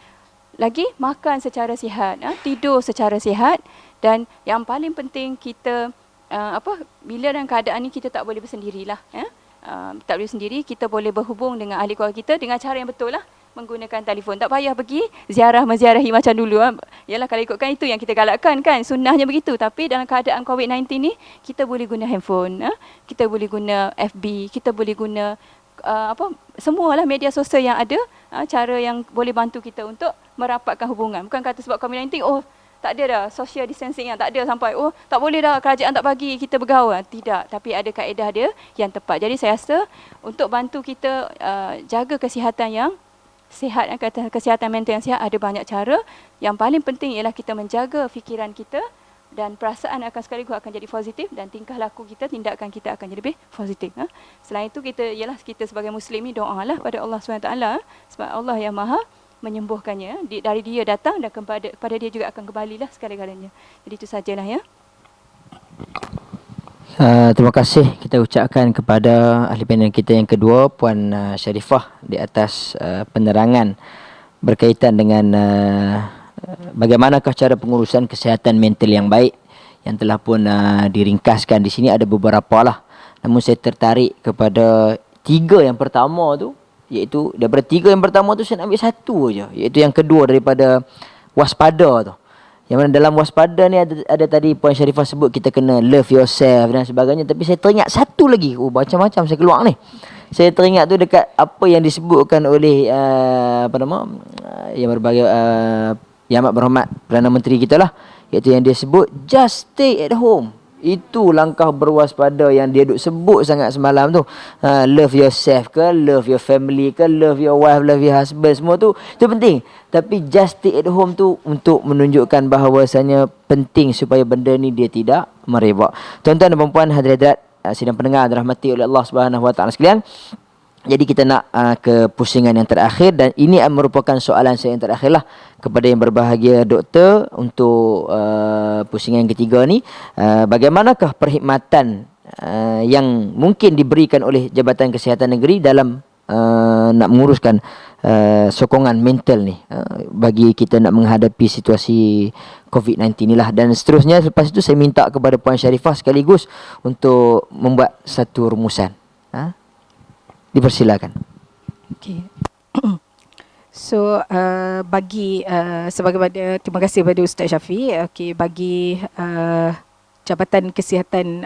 Lagi, makan secara sihat, tidur secara sihat. Dan yang paling penting kita bila dalam keadaan ni kita tak boleh bersendirilah. Tak boleh sendiri, kita boleh berhubung dengan ahli keluarga kita dengan cara yang betul lah, menggunakan telefon. Tak payah pergi menziarahi macam dulu. Yalah, kalau ikutkan itu yang kita galakkan kan, sunnahnya begitu. Tapi dalam keadaan COVID-19 ni, kita boleh guna handphone, kita boleh guna FB, kita boleh guna semualah media sosial yang ada, cara yang boleh bantu kita untuk merapatkan hubungan. Bukan kata sebab COVID-19, tak ada dah social distancing, tak ada sampai tak boleh dah, kerajaan tak bagi kita bergaul. Tidak, tapi ada kaedah dia yang tepat. Jadi saya rasa untuk bantu kita jaga kesihatan yang sihat, kesihatan mental yang sihat, ada banyak cara. Yang paling penting ialah kita menjaga fikiran kita dan perasaan akan sekaligus akan jadi positif, dan tingkah laku kita, tindakan kita akan jadi lebih positif. Selain itu kita sebagai Muslim ni doalah pada Allah SWT, sebab Allah yang Maha menyembuhkannya, dari dia datang dan kepada dia juga akan kembalilah segala-galanya. Jadi itu sajalah ya. Terima kasih kita ucapkan kepada ahli panel kita yang kedua, Puan Sharifah, di atas penerangan berkaitan dengan bagaimanakah cara pengurusan kesihatan mental yang baik, yang telah pun diringkaskan di sini. Ada beberapa lah, namun saya tertarik kepada 3 yang pertama tu, iaitu daripada 3 yang pertama tu saya nak ambil 1 aja, iaitu yang kedua daripada waspada tu. Yang mana dalam waspada ni ada tadi Puan Sharifah sebut kita kena love yourself dan sebagainya. Tapi saya teringat satu lagi. Macam-macam saya keluar ni. Saya teringat tu dekat apa yang disebutkan oleh yang berbagai Yang Amat Berhormat Perdana Menteri kita lah. Iaitu yang dia sebut just stay at home. Itu langkah berwaspada yang dia duk sebut sangat semalam tu. Love yourself ke, love your family ke, love your wife, love your husband, semua tu penting. Tapi just stay at home tu untuk menunjukkan bahawasanya penting supaya benda ni dia tidak merebak. Tuan-tuan dan puan-puan, hadirat sidang pendengar dirahmati oleh Allah Subhanahu Wa Taala sekalian. Jadi kita nak ke pusingan yang terakhir, dan ini merupakan soalan saya yang terakhir lah kepada yang berbahagia doktor untuk pusingan yang ketiga ni. Bagaimanakah perkhidmatan yang mungkin diberikan oleh Jabatan Kesihatan Negeri dalam nak menguruskan sokongan mental ni bagi kita nak menghadapi situasi COVID-19 ni lah. Dan seterusnya selepas itu saya minta kepada Puan Sharifah sekaligus untuk membuat satu rumusan. Dipersilakan. Okay. So sebagaimana, terima kasih kepada Ustaz Syafiq. Okay, bagi Jabatan Kesihatan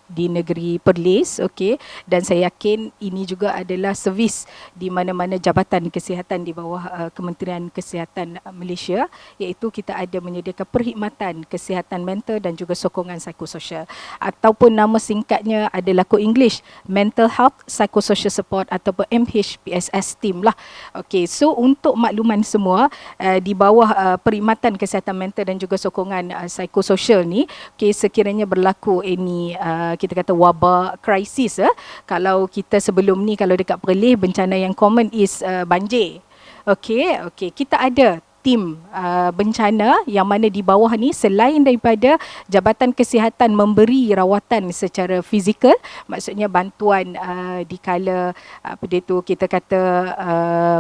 di negeri Perlis, okey, dan saya yakin ini juga adalah servis di mana-mana jabatan kesihatan di bawah Kementerian Kesihatan Malaysia, iaitu kita ada menyediakan perkhidmatan kesihatan mental dan juga sokongan psikososial, ataupun nama singkatnya adalah kod English Mental Health Psychosocial Support ataupun MHPSS team lah. Okey, so untuk makluman semua di bawah perkhidmatan kesihatan mental dan juga sokongan psikososial ni, okay, sekiranya berlaku ini kita kata wabak krisis, kalau kita sebelum ni kalau dekat Perlis bencana yang common is banjir. Okey, kita ada tim bencana yang mana di bawah ni selain daripada Jabatan Kesihatan memberi rawatan secara fizikal, maksudnya bantuan dikala apa dia tu kita kata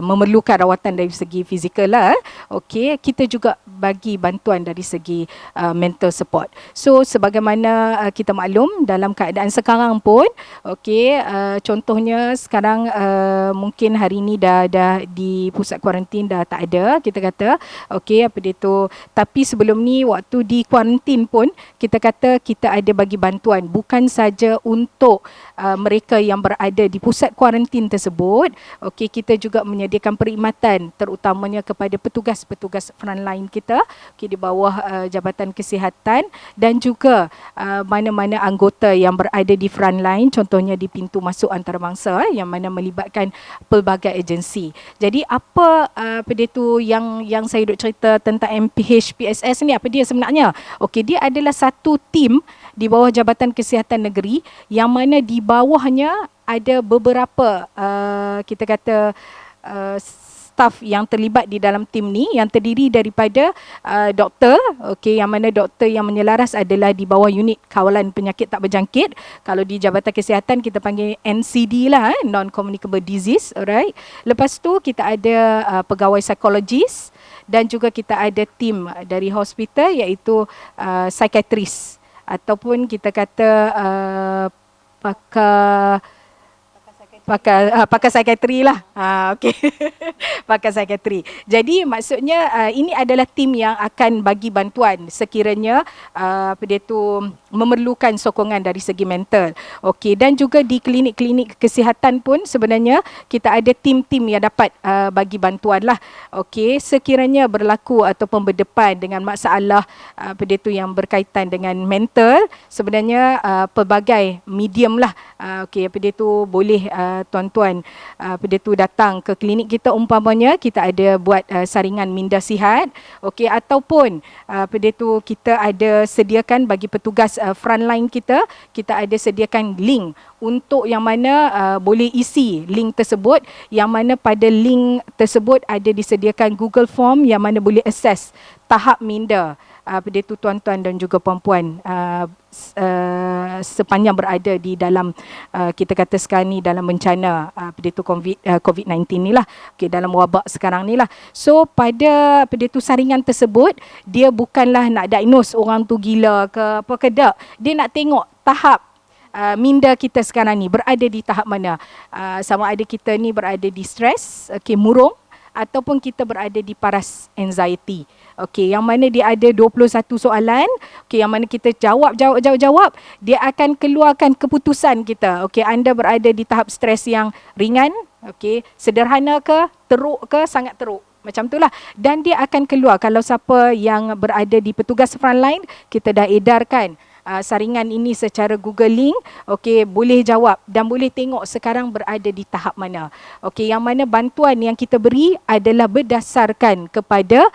memerlukan rawatan dari segi fizikal lah, okey, kita juga bagi bantuan dari segi mental support. So sebagaimana kita maklum dalam keadaan sekarang pun, okey, contohnya sekarang mungkin hari ni dah di pusat kuarantin dah tak ada, kita kata okey, apa dia tu, tapi sebelum ni waktu di kuarantin pun kita kata kita ada bagi bantuan bukan saja untuk mereka yang berada di pusat kuarantin tersebut. Okey, kita juga menyediakan perkhidmatan terutamanya kepada petugas-petugas frontline kita, okey, di bawah Jabatan Kesihatan, dan juga mana-mana anggota yang berada di frontline, contohnya di pintu masuk antarabangsa yang mana melibatkan pelbagai agensi. Jadi apa dia tu yang saya duk cerita tentang MPHPSS ni, apa dia sebenarnya? Okey, dia adalah satu tim di bawah Jabatan Kesihatan Negeri yang mana di bawahnya ada beberapa kita kata staf yang terlibat di dalam tim ni, yang terdiri daripada doktor, okey, yang mana doktor yang menyelaras adalah di bawah unit kawalan penyakit tak berjangkit. Kalau di Jabatan Kesihatan kita panggil NCD lah, non-communicable disease, alright. Lepas tu kita ada pegawai psikologis, dan juga kita ada tim dari hospital iaitu psikiatris ataupun kita kata pakar psikiatri lah. Okey. Pakar psikiatri. Jadi maksudnya ini adalah tim yang akan bagi bantuan sekiranya apa dia tu memerlukan sokongan dari segi mental. Okey, dan juga di klinik-klinik kesihatan pun sebenarnya kita ada tim-tim yang dapat bagi bantuan lah. Okey, sekiranya berlaku ataupun berdepan dengan masalah apa dia tu yang berkaitan dengan mental, sebenarnya pelbagai medium lah. Okey, apa dia tu boleh tuan-tuan apa dia tu datang ke klinik kita, umpamanya kita ada buat saringan minda sihat, okey, ataupun apa dia tu kita ada sediakan bagi petugas frontline kita ada sediakan link untuk yang mana boleh isi link tersebut, yang mana pada link tersebut ada disediakan Google Form yang mana boleh access tahap minda apa dia tu tuan-tuan dan juga puan-puan sepanjang berada di dalam kita kata sekarang ni dalam bencana apa dia tu COVID-19 ni lah, dalam wabak sekarang ni lah. So pada apa dia tu saringan tersebut, dia bukanlah nak diagnose orang tu gila ke apa ke tak, dia nak tengok tahap minda kita sekarang ni berada di tahap mana, sama ada kita ni berada di stres, murung, ataupun kita berada di paras anxiety. Okey, yang mana dia ada 21 soalan, okey, yang mana kita jawab, dia akan keluarkan keputusan kita. Okey, anda berada di tahap stres yang ringan, okey, sederhana ke, teruk ke, sangat teruk. Macam itulah. Dan dia akan keluar kalau siapa yang berada di petugas frontline, kita dah edarkan saringan ini secara googling, okey, boleh jawab dan boleh tengok sekarang berada di tahap mana. Okey, yang mana bantuan yang kita beri adalah berdasarkan kepada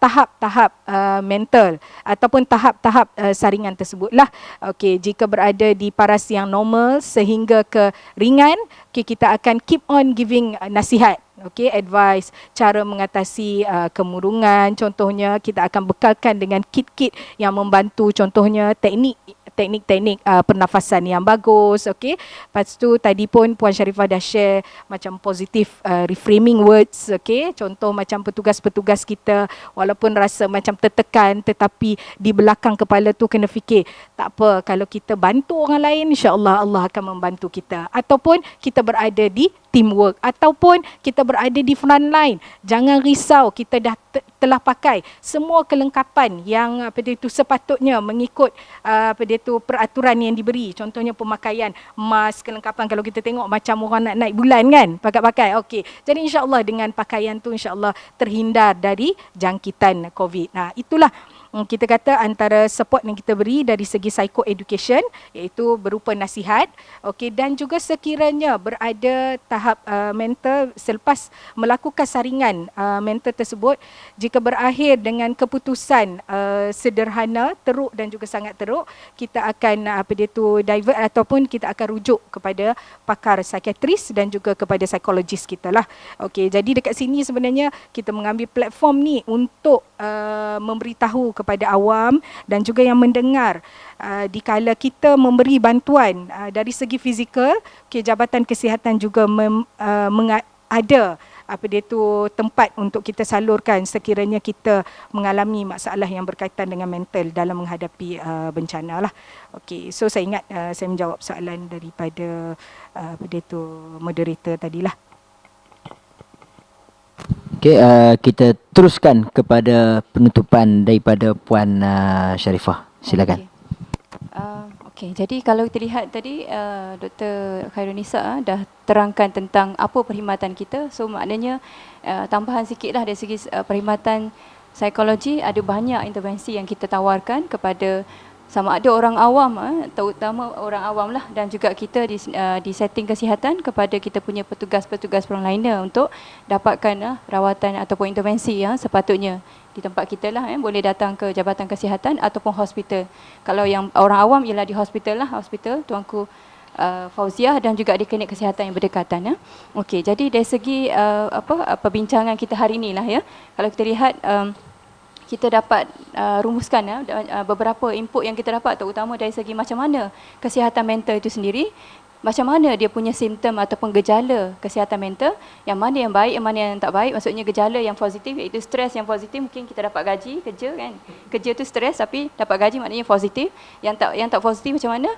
tahap-tahap mental ataupun tahap-tahap saringan tersebutlah. Okey, jika berada di paras yang normal sehingga ke ringan, okey, kita akan keep on giving nasihat. Okey, advice, cara mengatasi kemurungan, contohnya kita akan bekalkan dengan kit-kit yang membantu, contohnya teknik-teknik pernafasan yang bagus. Okey, lepas tu tadi pun Puan Sharifah dah share macam positif reframing words. Okey, contoh macam petugas-petugas kita walaupun rasa macam tertekan, tetapi di belakang kepala tu kena fikir, tak apa, kalau kita bantu orang lain, insya-Allah Allah akan membantu kita. Ataupun kita berada di teamwork, ataupun kita berada di front line, jangan risau, kita dah telah pakai semua kelengkapan yang apa dia tu sepatutnya mengikut apa dia tu peraturan yang diberi. Contohnya pemakaian mask, kelengkapan kalau kita tengok macam orang nak naik bulan kan, pakai-pakai. Okey, jadi insya-Allah dengan pakaian tu insya-Allah terhindar dari jangkitan COVID. Nah, itulah kita kata antara support yang kita beri dari segi psycho-education, iaitu berupa nasihat, okey, dan juga sekiranya berada tahap mental selepas melakukan saringan mental tersebut, jika berakhir dengan keputusan sederhana, teruk dan juga sangat teruk, kita akan apa dia tu divert ataupun kita akan rujuk kepada pakar psikiatris dan juga kepada psikologis kita lah. Okey, jadi dekat sini sebenarnya kita mengambil platform ni untuk memberitahu kepada awam dan juga yang mendengar, dikala kita memberi bantuan dari segi fizikal, Jabatan Kesihatan juga ada apa dia tu tempat untuk kita salurkan sekiranya kita mengalami masalah yang berkaitan dengan mental dalam menghadapi bencana lah. Okey, so saya ingat saya menjawab soalan daripada apa dia tu moderator tadilah. Okey, kita teruskan kepada penutupan daripada Puan Sharifah. Silakan. Okey, jadi kalau kita lihat tadi Dr. Khairunisa dah terangkan tentang apa perkhidmatan kita. So maknanya tambahan sikitlah dari segi perkhidmatan psikologi, ada banyak intervensi yang kita tawarkan kepada sama ada orang awam, terutama orang awam lah, dan juga kita di setting kesihatan kepada kita punya petugas-petugas frontliner untuk dapatkan rawatan ataupun intervensi yang sepatutnya di tempat kita lah. Boleh datang ke Jabatan Kesihatan ataupun hospital. Kalau yang orang awam ialah di hospital lah, hospital Tuanku Fauziah, dan juga di klinik kesihatan yang berdekatan. Okey, jadi dari segi perbincangan kita hari ini lah ya, kalau kita lihat kita dapat rumuskan beberapa input yang kita dapat, terutama dari segi macam mana kesihatan mental itu sendiri, macam mana dia punya simptom ataupun gejala kesihatan mental, yang mana yang baik, yang mana yang tak baik. Maksudnya gejala yang positif iaitu stres yang positif, mungkin kita dapat gaji kerja kan, kerja tu stres tapi dapat gaji, maknanya positif. Yang tak positif macam mana,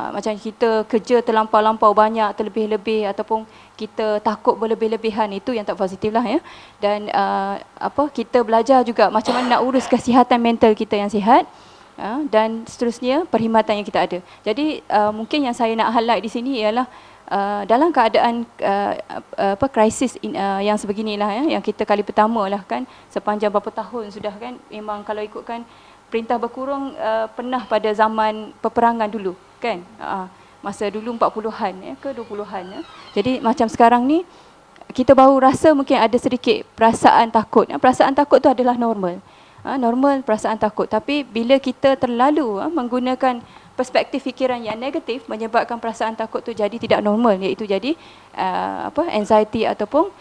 macam kita kerja terlampau-lampau banyak, terlebih-lebih, ataupun kita takut berlebih-lebihan, itu yang tak positif lah ya. Dan kita belajar juga macam mana nak urus kesihatan mental kita yang sihat, dan seterusnya perkhidmatan yang kita ada. Jadi mungkin yang saya nak highlight di sini ialah dalam keadaan krisis yang sebeginilah ya, yang kita kali pertama lah kan, sepanjang berapa tahun sudah kan, memang kalau ikutkan perintah berkurung pernah pada zaman peperangan dulu kan, masa dulu 40-an ke 20-an. Jadi macam sekarang ni kita baru rasa mungkin ada sedikit perasaan takut. Perasaan takut tu adalah normal. Normal perasaan takut, tapi bila kita terlalu menggunakan perspektif fikiran yang negatif, menyebabkan perasaan takut tu jadi tidak normal, iaitu jadi anxiety ataupun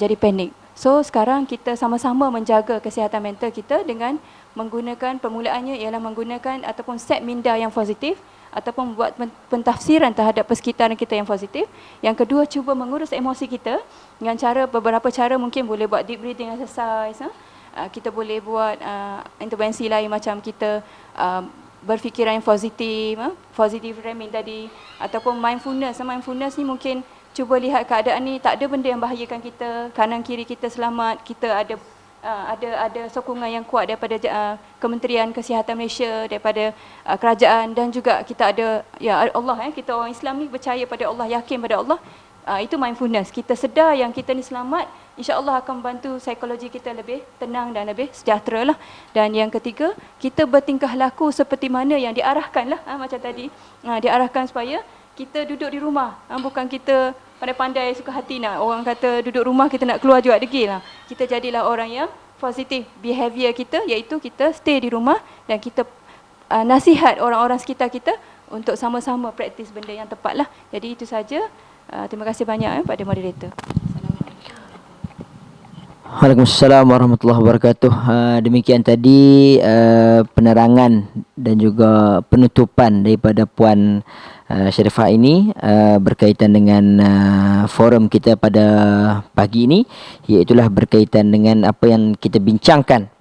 jadi panik. So sekarang kita sama-sama menjaga kesihatan mental kita dengan menggunakan, permulaannya ialah menggunakan ataupun set minda yang positif ataupun buat pentafsiran terhadap persekitaran kita yang positif. Yang kedua, cuba mengurus emosi kita dengan beberapa cara, mungkin boleh buat deep breathing exercise, kita boleh buat intervensi lain macam kita berfikiran yang positif, positive framing tadi, ataupun mindfulness. Mindfulness ni mungkin cuba lihat keadaan ni tak ada benda yang bahayakan kita, kanan kiri kita selamat, kita ada sokongan yang kuat daripada Kementerian Kesihatan Malaysia, daripada kerajaan, dan juga kita ada Allah, kita orang Islam ni percaya pada Allah, yakin pada Allah. Itu mindfulness. Kita sedar yang kita ni selamat, insya-Allah akan membantu psikologi kita lebih tenang dan lebih sejahtera lah. Dan yang ketiga, kita bertingkah laku seperti mana yang diarahkan lah, macam tadi, diarahkan supaya kita duduk di rumah, bukan kita pandai-pandai suka hati nak orang kata duduk rumah, kita nak keluar juga degil lah. Kita jadilah orang yang positif. Behavior kita iaitu kita stay di rumah dan kita nasihat orang-orang sekitar kita untuk sama-sama praktis benda yang tepat lah. Jadi itu saja. Terima kasih banyak pada moderator. Waalaikumsalam warahmatullahi wabarakatuh. Demikian tadi penerangan dan juga penutupan daripada Puan Sharifah ini berkaitan dengan forum kita pada pagi ini, iaitulah berkaitan dengan apa yang kita bincangkan.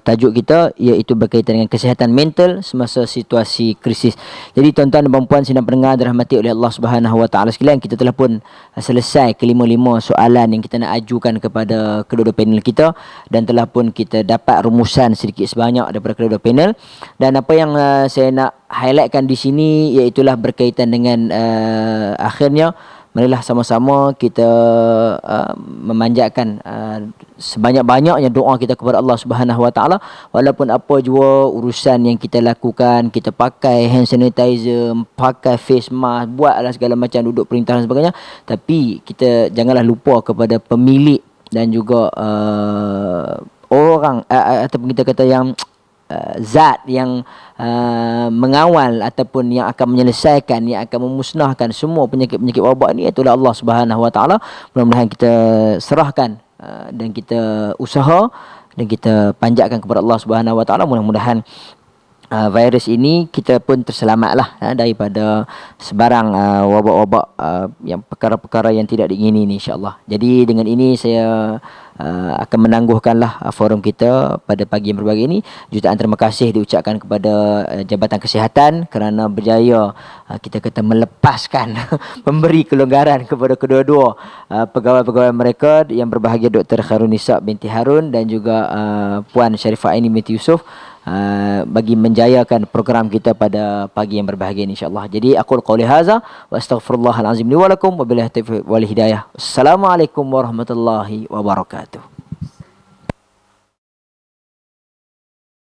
Tajuk kita iaitu berkaitan dengan kesihatan mental semasa situasi krisis. Jadi tuan-tuan dan puan sidang pendengar dirahmati oleh Allah Subhanahu Wa Taala sekalian, kita telah pun selesai kelima-lima soalan yang kita nak ajukan kepada kedua-dua panel kita, dan telah pun kita dapat rumusan sedikit sebanyak daripada kedua-dua panel. Dan apa yang saya nak highlightkan di sini iaitulah berkaitan dengan akhirnya marilah sama-sama kita memanjatkan sebanyak-banyaknya doa kita kepada Allah Subhanahu Wa Taala, walaupun apa jua urusan yang kita lakukan, kita pakai hand sanitizer, pakai face mask, buatlah segala macam duduk perintah dan sebagainya, tapi kita janganlah lupa kepada pemilik dan juga orang ataupun kita kata yang zat yang mengawal ataupun yang akan menyelesaikan, yang akan memusnahkan semua penyakit-penyakit wabak ni, itulah Allah Subhanahu Wa Taala. Mudah-mudahan kita serahkan dan kita usaha dan kita panjatkan kepada Allah Subhanahu Wa Taala. Mudah-mudahan virus ini kita pun terselamatlah daripada sebarang wabak-wabak yang perkara-perkara yang tidak diingini ni, insya-Allah. Jadi dengan ini saya akan menangguhkanlah forum kita pada pagi yang berbahagia ini. Jutaan terima kasih diucapkan kepada Jabatan Kesihatan kerana berjaya kita kata melepaskan memberi kelonggaran kepada kedua-dua pegawai-pegawai mereka yang berbahagia, Dr. Khairul Nisa binti Harun dan juga Puan Sharifah Aini binti Yusuf, bagi menjayakan program kita pada pagi yang berbahagia ini, insya-Allah. Jadi aku qauli hadza wa astaghfirullahal azim li wa lakum wa billahi taufiq wal hidayah. Assalamualaikum warahmatullahi wabarakatuh.